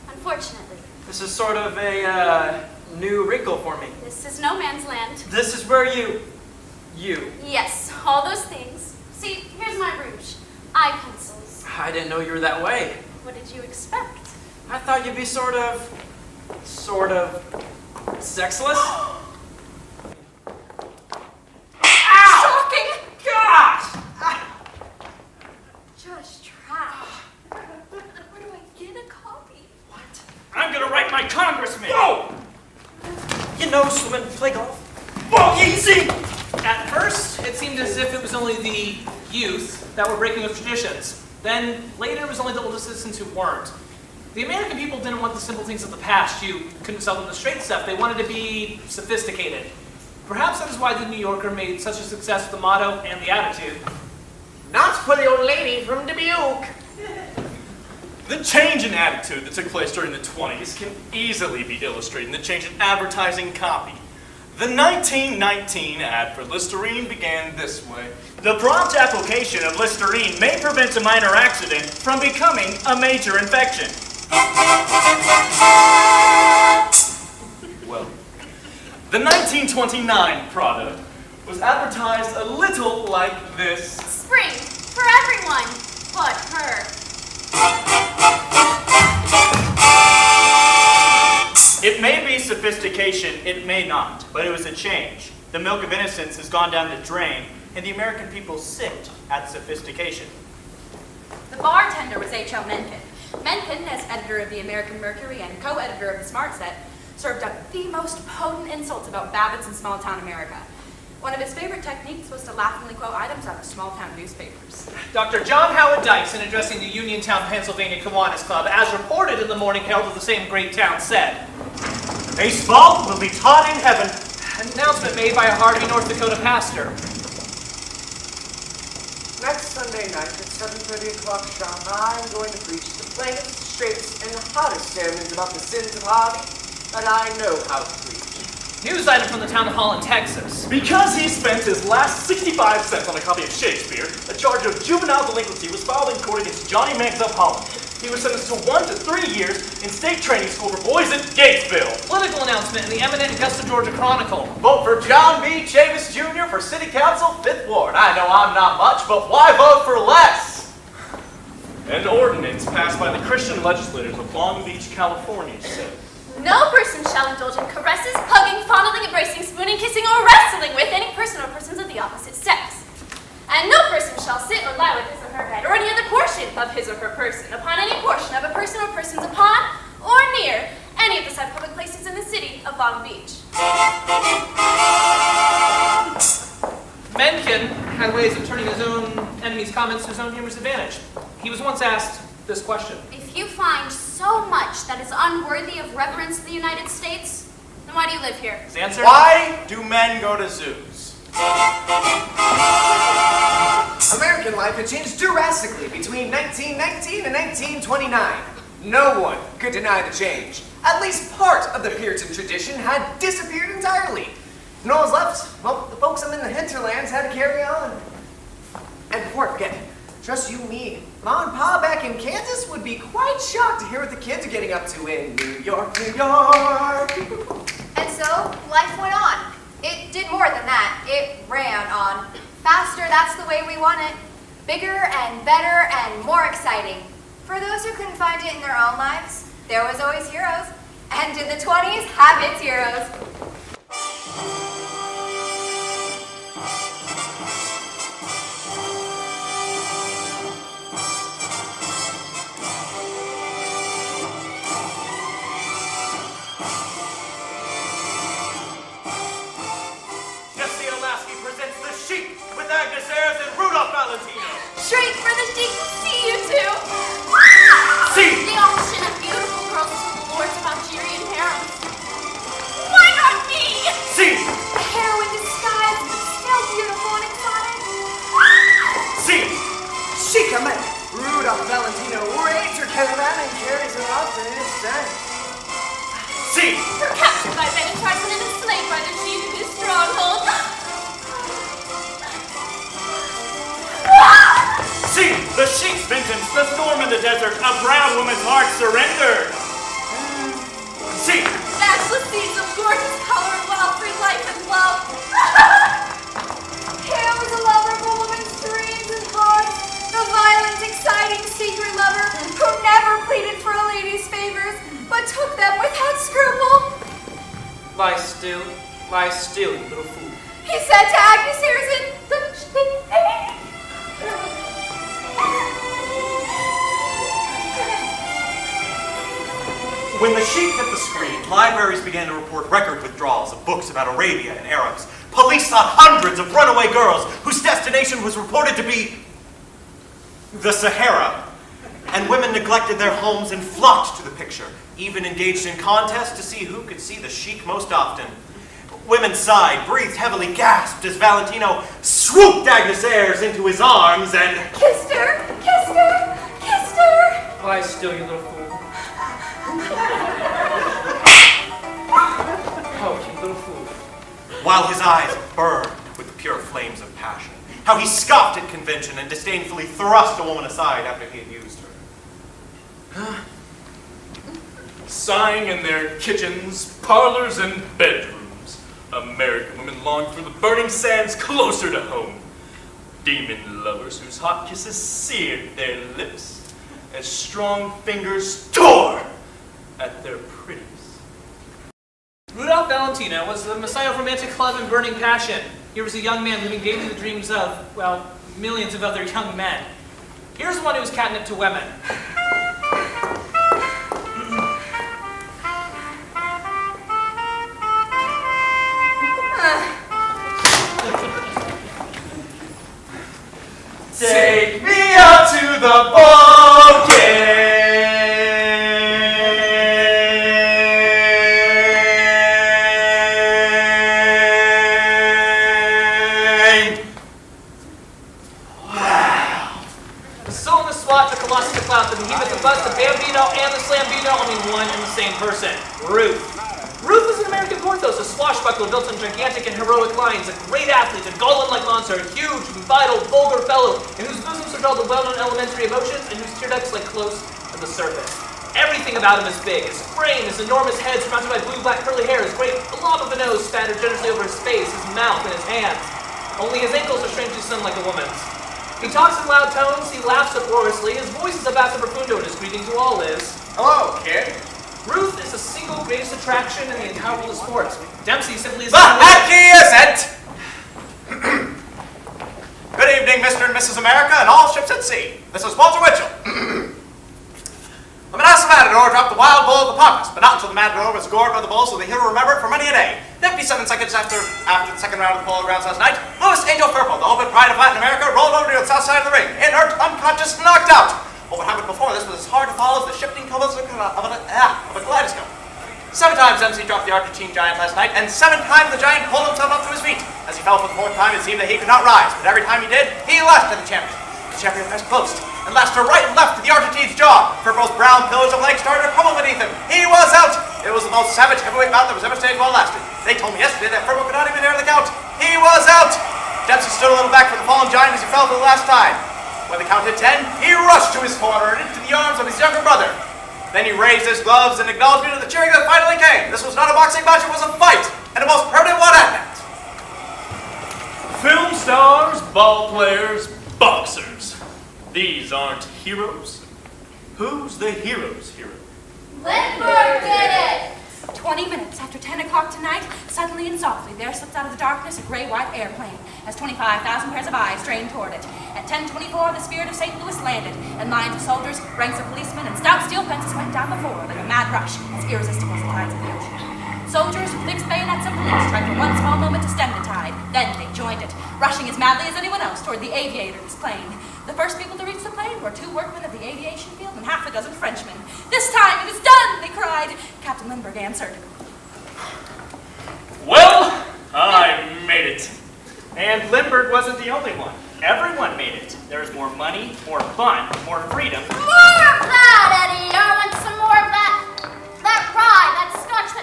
Unfortunately. This is sort of a new wrinkle for me. This is no man's land. This is where you. Yes, all those things. See, here's my rouge. Eye pencils. I didn't know you were that way. What did you expect? I thought you'd be sort of sexless. Shocking! Gosh! Just trash. Where do I get a copy? I'm gonna write my congressman. Whoa! You know swimming, play golf. Whoa, easy! At first, it seemed as if it was only the youth that were breaking with traditions. Then, later, it was only the oldest citizens who weren't. The American people didn't want the simple things of the past. You couldn't sell them the straight stuff. They wanted to be sophisticated. Perhaps that is why the New Yorker made such a success with the motto and the attitude. Not for the old lady from Dubuque. The change in attitude that took place during the 20s can easily be illustrated in the change in advertising copy. The 1919 ad for Listerine began this way. The prompt application of Listerine may prevent a minor accident from becoming a major infection. Well, the 1929 product was advertised a little like this. Spring for everyone but her. It may be sophistication, it may not, but it was a change. The milk of innocence has gone down the drain, and the American people sipped at sophistication. The bartender was H.L. Mencken. Mencken, as editor of the American Mercury and co-editor of the Smart Set, served up the most potent insults about Babbitts in small-town America. One of his favorite techniques was to laughingly quote items out of small-town newspapers. Dr. John Howard Dyson, addressing the Uniontown, Pennsylvania Kiwanis Club, as reported in the Morning Herald of the same great town, said, "Baseball will be taught in heaven." An announcement made by a Harvey, North Dakota pastor. Next Sunday night at 7:30 o'clock sharp, I'm going to preach the plainest, straightest, and hottest sermons about the sins of Harvey that I know how to preach. News item from the town hall in Texas. Because he spent his last 65 cents on a copy of Shakespeare, a charge of juvenile delinquency was filed in court against Johnny Manx of Holland. He was sentenced to 1 to 3 years in state training school for boys at Gatesville. Political announcement in the eminent Augusta, Georgia Chronicle. Vote for John B. Chavis Jr. for City Council, 5th Ward. I know I'm not much, but why vote for less? An ordinance passed by the Christian legislators of Long Beach, California said, No person shall indulge in caresses, hugging, fondling, embracing, spooning, kissing, or wrestling with any person or persons of the opposite sex. And no person shall sit or lie with his or her head, or any other portion of his or her person, upon any portion of a person or persons upon, or near, any of the said public places in the city of Long Beach. Mencken had ways of turning his own enemies' comments to his own humorous advantage. He was once asked this question. If you find so much that is unworthy of reverence in the United States, then why do you live here? His answer? Why do men go to zoos? American life had changed drastically between 1919 and 1929. No one could deny the change. At least part of the Puritan tradition had disappeared entirely. And all was left, well, the folks in the hinterlands had to carry on. And before I forget, trust you me, Ma and Pa back in Kansas would be quite shocked to hear what the kids are getting up to in New York, New York. And so, life went on. It did more than that. It ran on. Faster, that's the way we want it. Bigger and better and more exciting. For those who couldn't find it in their own lives, there was always heroes. And did the 20s have its heroes? Straight for the sheep, see you two! See! The auction of beautiful girls to the lords of Algerian harems. Why not me? See! A heroine disguised, but still beautiful and exotic. See! Chica man, Rudolph Valentino raids her caravan and carries her off to his tent. See! You're captured by men and tribesmen and enslaved by their chief in his stronghold. See! The sheik's vengeance, the storm in the desert, a brown woman's heart surrendered. See, Matchless seeds of gorgeous color and wild free life and love. Here was a lover of a woman's dreams and hearts, the violent, exciting, secret lover who never pleaded for a lady's favors, but took them without scruple. Lie still, you little fool. He said to Agnes Harrison, When the sheik hit the screen, libraries began to report record withdrawals of books about Arabia and Arabs. Police sought hundreds of runaway girls whose destination was reported to be the Sahara. And women neglected their homes and flocked to the picture, even engaged in contests to see who could see the sheik most often. Women sighed, breathed heavily, gasped as Valentino swooped Agnes Ayres into his arms and kissed her, kissed her, kissed her. Lie still, you little fool. Oh, you little fool. while his eyes burned with the pure flames of passion. How he scoffed at convention and disdainfully thrust a woman aside after he had used her. Sighing in their kitchens, parlors, and bedrooms, American women longed for the burning sands closer to home. Demon lovers whose hot kisses seared their lips as strong fingers tore at their pretties. Rudolph Valentino was the messiah of romantic love and burning passion. He was a young man living daily the dreams of, well, millions of other young men. Here's one who was catnip to women. Take me out to the ball game. Wow. The soul and the swat, the colossus, the clout, the behemoth, the bust, the bambino, and the slambino, only one and the same person. Ruth. Ruth was an American Porthos, a swashbuckler built on gigantic and heroic lines, a great athlete, a golem-like monster, a huge, vital, vulgar fellow, in whose bosom surged all the well-known elementary emotions, and whose tear ducts lay close to the surface. Everything about him is big. His frame, his enormous head surmounted by blue-black curly hair, his great lob of a nose spattered generously over his face, his mouth, and his hands. Only his ankles are strangely slim like a woman's. He talks in loud tones, he laughs uproariously, his voice is a basso profundo, and his greeting to all is, Hello, kid. Ruth is the single greatest attraction in the entire world of sports. Dempsey simply is... The hecky isn't! Good evening, Mr. and Mrs. America and all ships at sea. This is Walter Winchell. The Manassas Matador dropped the wild bull of the Pampas, but not until the Matador was gored by the bull, so the hero remembered for many a day. 57 seconds after the second round of the polo grounds last night, Louis Angel Purple, the open pride of Latin America, rolled over to the south side of the ring, inert, unconscious, knocked out. What happened before this was as hard to follow as the shifting colors of a kaleidoscope. 7 times Dempsey dropped the Argentine giant last night, and 7 times the giant pulled himself up to his feet. As he fell for the 4th time, it seemed that he could not rise, but every time he did, he laughed at the champion. The champion pressed close, and lashed her right and left to the Argentine's jaw. Purple's brown pillars of legs started to crumble beneath him. He was out! It was the most savage heavyweight bout that was ever staged while lasted. They told me yesterday that Purple could not even dare the count. He was out! Dempsey stood a little back from the fallen giant as he fell for the last time. When the count hit 10, he rushed to his corner and into the arms of his younger brother. Then he raised his gloves in acknowledgement of the cheering that finally came. This was not a boxing match, it was a fight, and a most permanent one at that. Film stars, ball players, boxers. These aren't heroes. Who's the hero's hero? Lindbergh did it! 20 minutes after 10 o'clock tonight, suddenly and softly, there slipped out of the darkness a gray-white airplane as 25,000 pairs of eyes strained toward it. At 10:24, the Spirit of St. Louis landed, and lines of soldiers, ranks of policemen, and stout steel fences went down before like a mad rush, as irresistible as the tides of the ocean. Soldiers with fixed bayonets and police tried for one small moment to stem the tide. Then they joined it, rushing as madly as anyone else toward the aviator's plane. The first people to reach the plane were 2 workmen of the aviation field and half a dozen Frenchmen. "This time it is done!" they cried. Captain Lindbergh answered. Well, I made it. And Lindbergh wasn't the only one. Everyone made it. There's more money, more fun, more freedom. More of that, Eddie! I want some more of that rye, that scotch,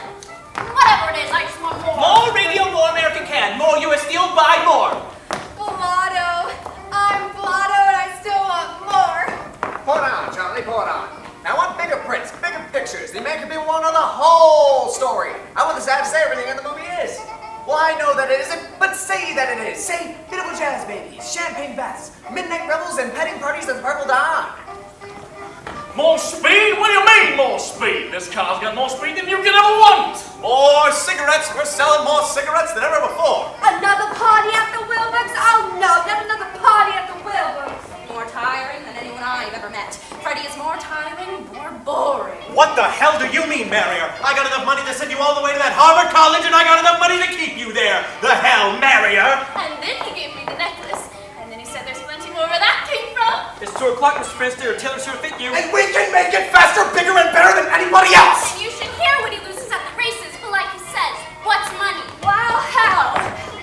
whatever it is, I just want more. More radio, more American can. More U.S. Steel, buy more. Blotto. I'm Blotto and I still want more. make up in one of the whole story. I want to say everything in the movie is. Well, I know that it isn't, but say that it is. Say beautiful jazz babies, champagne baths, midnight revels, and petting parties at the Purple Dawn. More speed? What do you mean, more speed? This car's got more speed than you could ever want. More cigarettes. We're selling more cigarettes than ever before. Another party at the Wilburys? Oh no, not another party at the Wilburys. More tiring than anyone I've ever met. Freddie is more tiring, more boring. What the hell do you mean, Marrier? I got enough money to send you all the way to that Harvard College, and I got enough money to keep you there. The hell, Marrier? And then he gave me the necklace. And then he said there's plenty more where that came from. It's 2 o'clock, Mr. Princeton. Your tailor should fit you. And we can make it faster, bigger, and better than anybody else! And you should hear what he loses at the races. But like he says, what's money? Well, hell,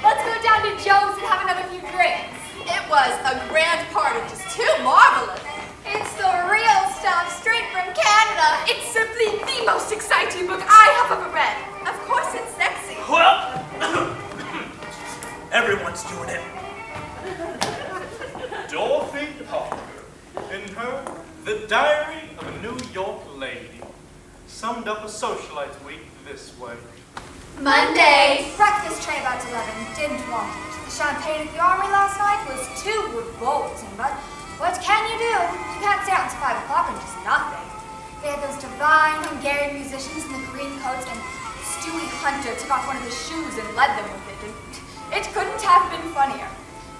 let's go down to Joe's and have another few drinks. It was a grand party, just too marvelous. It's the real stuff, straight from Canada. It's simply the most exciting book I have ever read. Of course it's sexy. Well, everyone's doing it. Dorothy Parker, in her The Diary of a New York Lady, summed up a socialite week this way. Monday. Breakfast tray about 11. Didn't want it. The champagne at the armory last night was too revolting, but what can you do? You can't stay out until 5 o'clock and just nothing. They had those divine Hungarian musicians in the green coats, and Stewie Hunter took off one of his shoes and led them with it. And it couldn't have been funnier.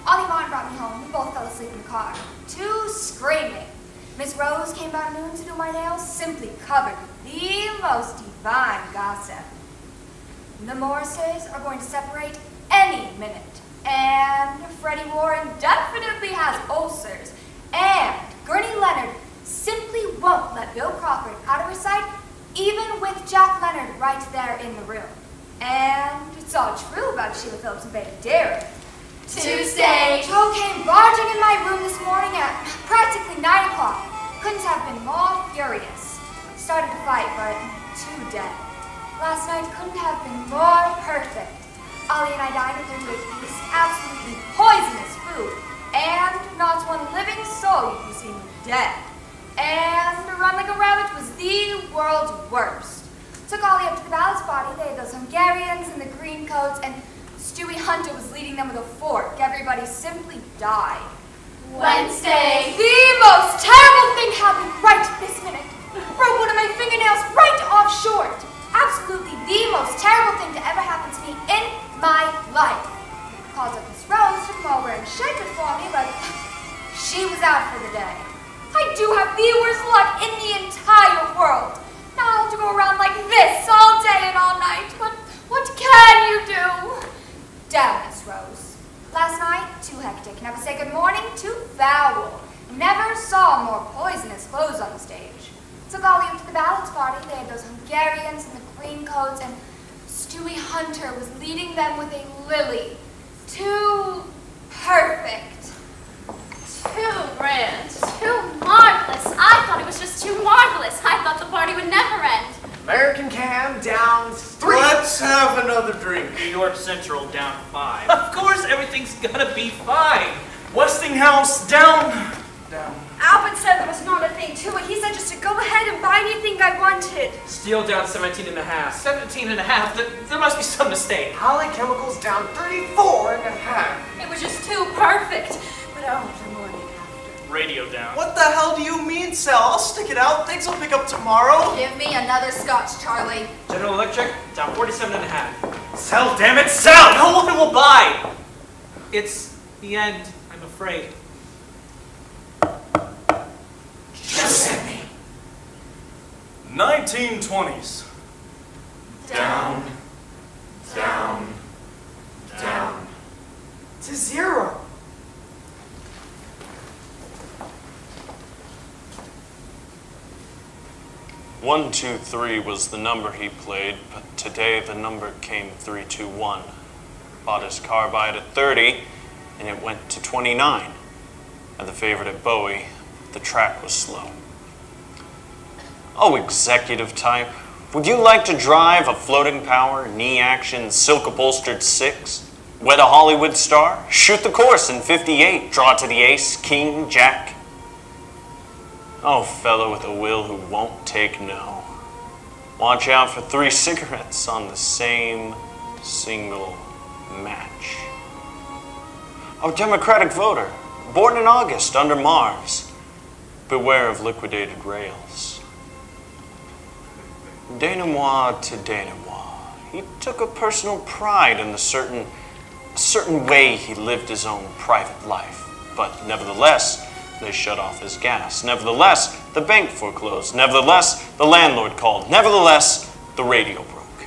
Ollie Vaughn brought me home. We both fell asleep in the car. Two screaming. Miss Rose came by noon to do my nails, simply covered with the most divine gossip. The Morrises are going to separate any minute. And Freddie Warren definitely has ulcers. And Gurney Leonard simply won't let Bill Crawford out of her sight, even with Jack Leonard right there in the room. And it's all true about Sheila Phillips and Betty Daring. Tuesday. Joe came barging in my room this morning at practically 9 o'clock. Couldn't have been more furious. Started to fight, but too dead. Last night couldn't have been more perfect. Ollie and I dined at 38 East, absolutely poisonous food. And not one living soul you can see dead. And to run like a rabbit was the world's worst. Took Ollie up to the ballast body. They had those Hungarians in the green coats, and Stewie Hunter was leading them with a fork. Everybody simply died. Wednesday. The most terrible thing happened right this minute. Broke one of my fingernails right off short. Absolutely the most terrible thing to ever happen to me in my life. Called up Miss Rose to come over and shake it for me, but she was out for the day. I do have the worst luck in the entire world. Now I have to go around like this all day and all night, but what can you do? Damn, Miss Rose. Last night, too hectic. Never say good morning, too foul. Never saw more poisonous clothes on the stage. Took Ollie up to the balance party. They had those Hungarians in the green coats, and Stewie Hunter was leading them with a lily. Too perfect. Too grand. Too marvelous. I thought it was just too marvelous. I thought the party would never end. American Cam down 3. Let's have another drink. New York Central down 5. Of course, everything's gonna be fine. Westinghouse down. Albert said there was not a thing to it. He said just to go ahead and buy anything I wanted. Steel down 17 and a half. 17 and a half. There must be some mistake. Holly Chemicals down 34 and a half. It was just too perfect. But oh, the morning after. Radio down. What the hell do you mean, Sal? I'll stick it out. Things will pick up tomorrow. Give me another scotch, Charlie. General Electric down 47 and a half. Sell, damn it, sell! No one will buy. It's the end, I'm afraid. Giuseppe. 1920s. Down. Down. Down. To 0. One, 2, 3 was the number he played, but today the number came 3, 2, 1. Bought his carbide at 30, and it went to 29. And the favorite at Bowie, the track was slow. Oh, executive type, would you like to drive a floating power, knee-action, silk-upholstered 6? Wed a Hollywood star? Shoot the course in 58, draw to the ace, king, jack? Oh, fellow with a will who won't take no. Watch out for 3 cigarettes on the same single match. A Democratic voter, born in August under Mars. Beware of liquidated rails. Denouement to denouement. He took a personal pride in the certain way he lived his own private life. But nevertheless, they shut off his gas. Nevertheless, the bank foreclosed. Nevertheless, the landlord called. Nevertheless, the radio broke.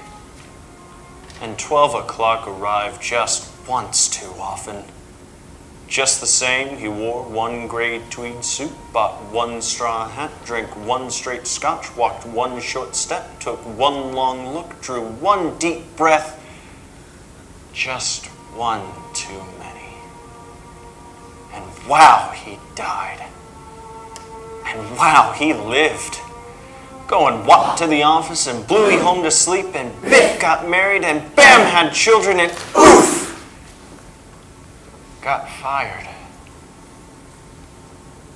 And 12 o'clock arrived just once too often. Just the same, he wore 1 gray tweed suit, bought 1 straw hat, drank 1 straight scotch, walked 1 short step, took 1 long look, drew 1 deep breath. Just 1 too many. And wow, he died. And wow, he lived. Going whop to the office and Bluey home to sleep and Biff got married and Bam had children and oof! Got fired.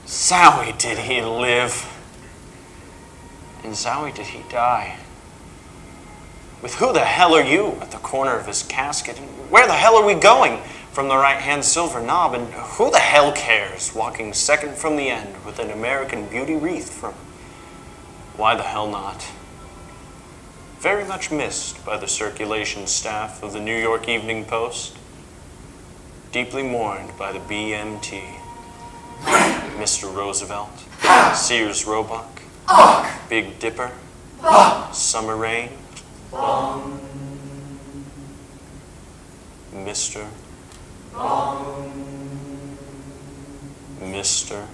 Zowie did he live. And zowie did he die. With who the hell are you at the corner of his casket? And where the hell are we going from the right-hand silver knob? And who the hell cares walking second from the end with an American Beauty wreath from Why the Hell Not? Very much missed by the circulation staff of the New York Evening Post. Deeply mourned by the BMT. Mr. Roosevelt, Sears Roebuck, Big Dipper, Summer Rain, Mr. Mr.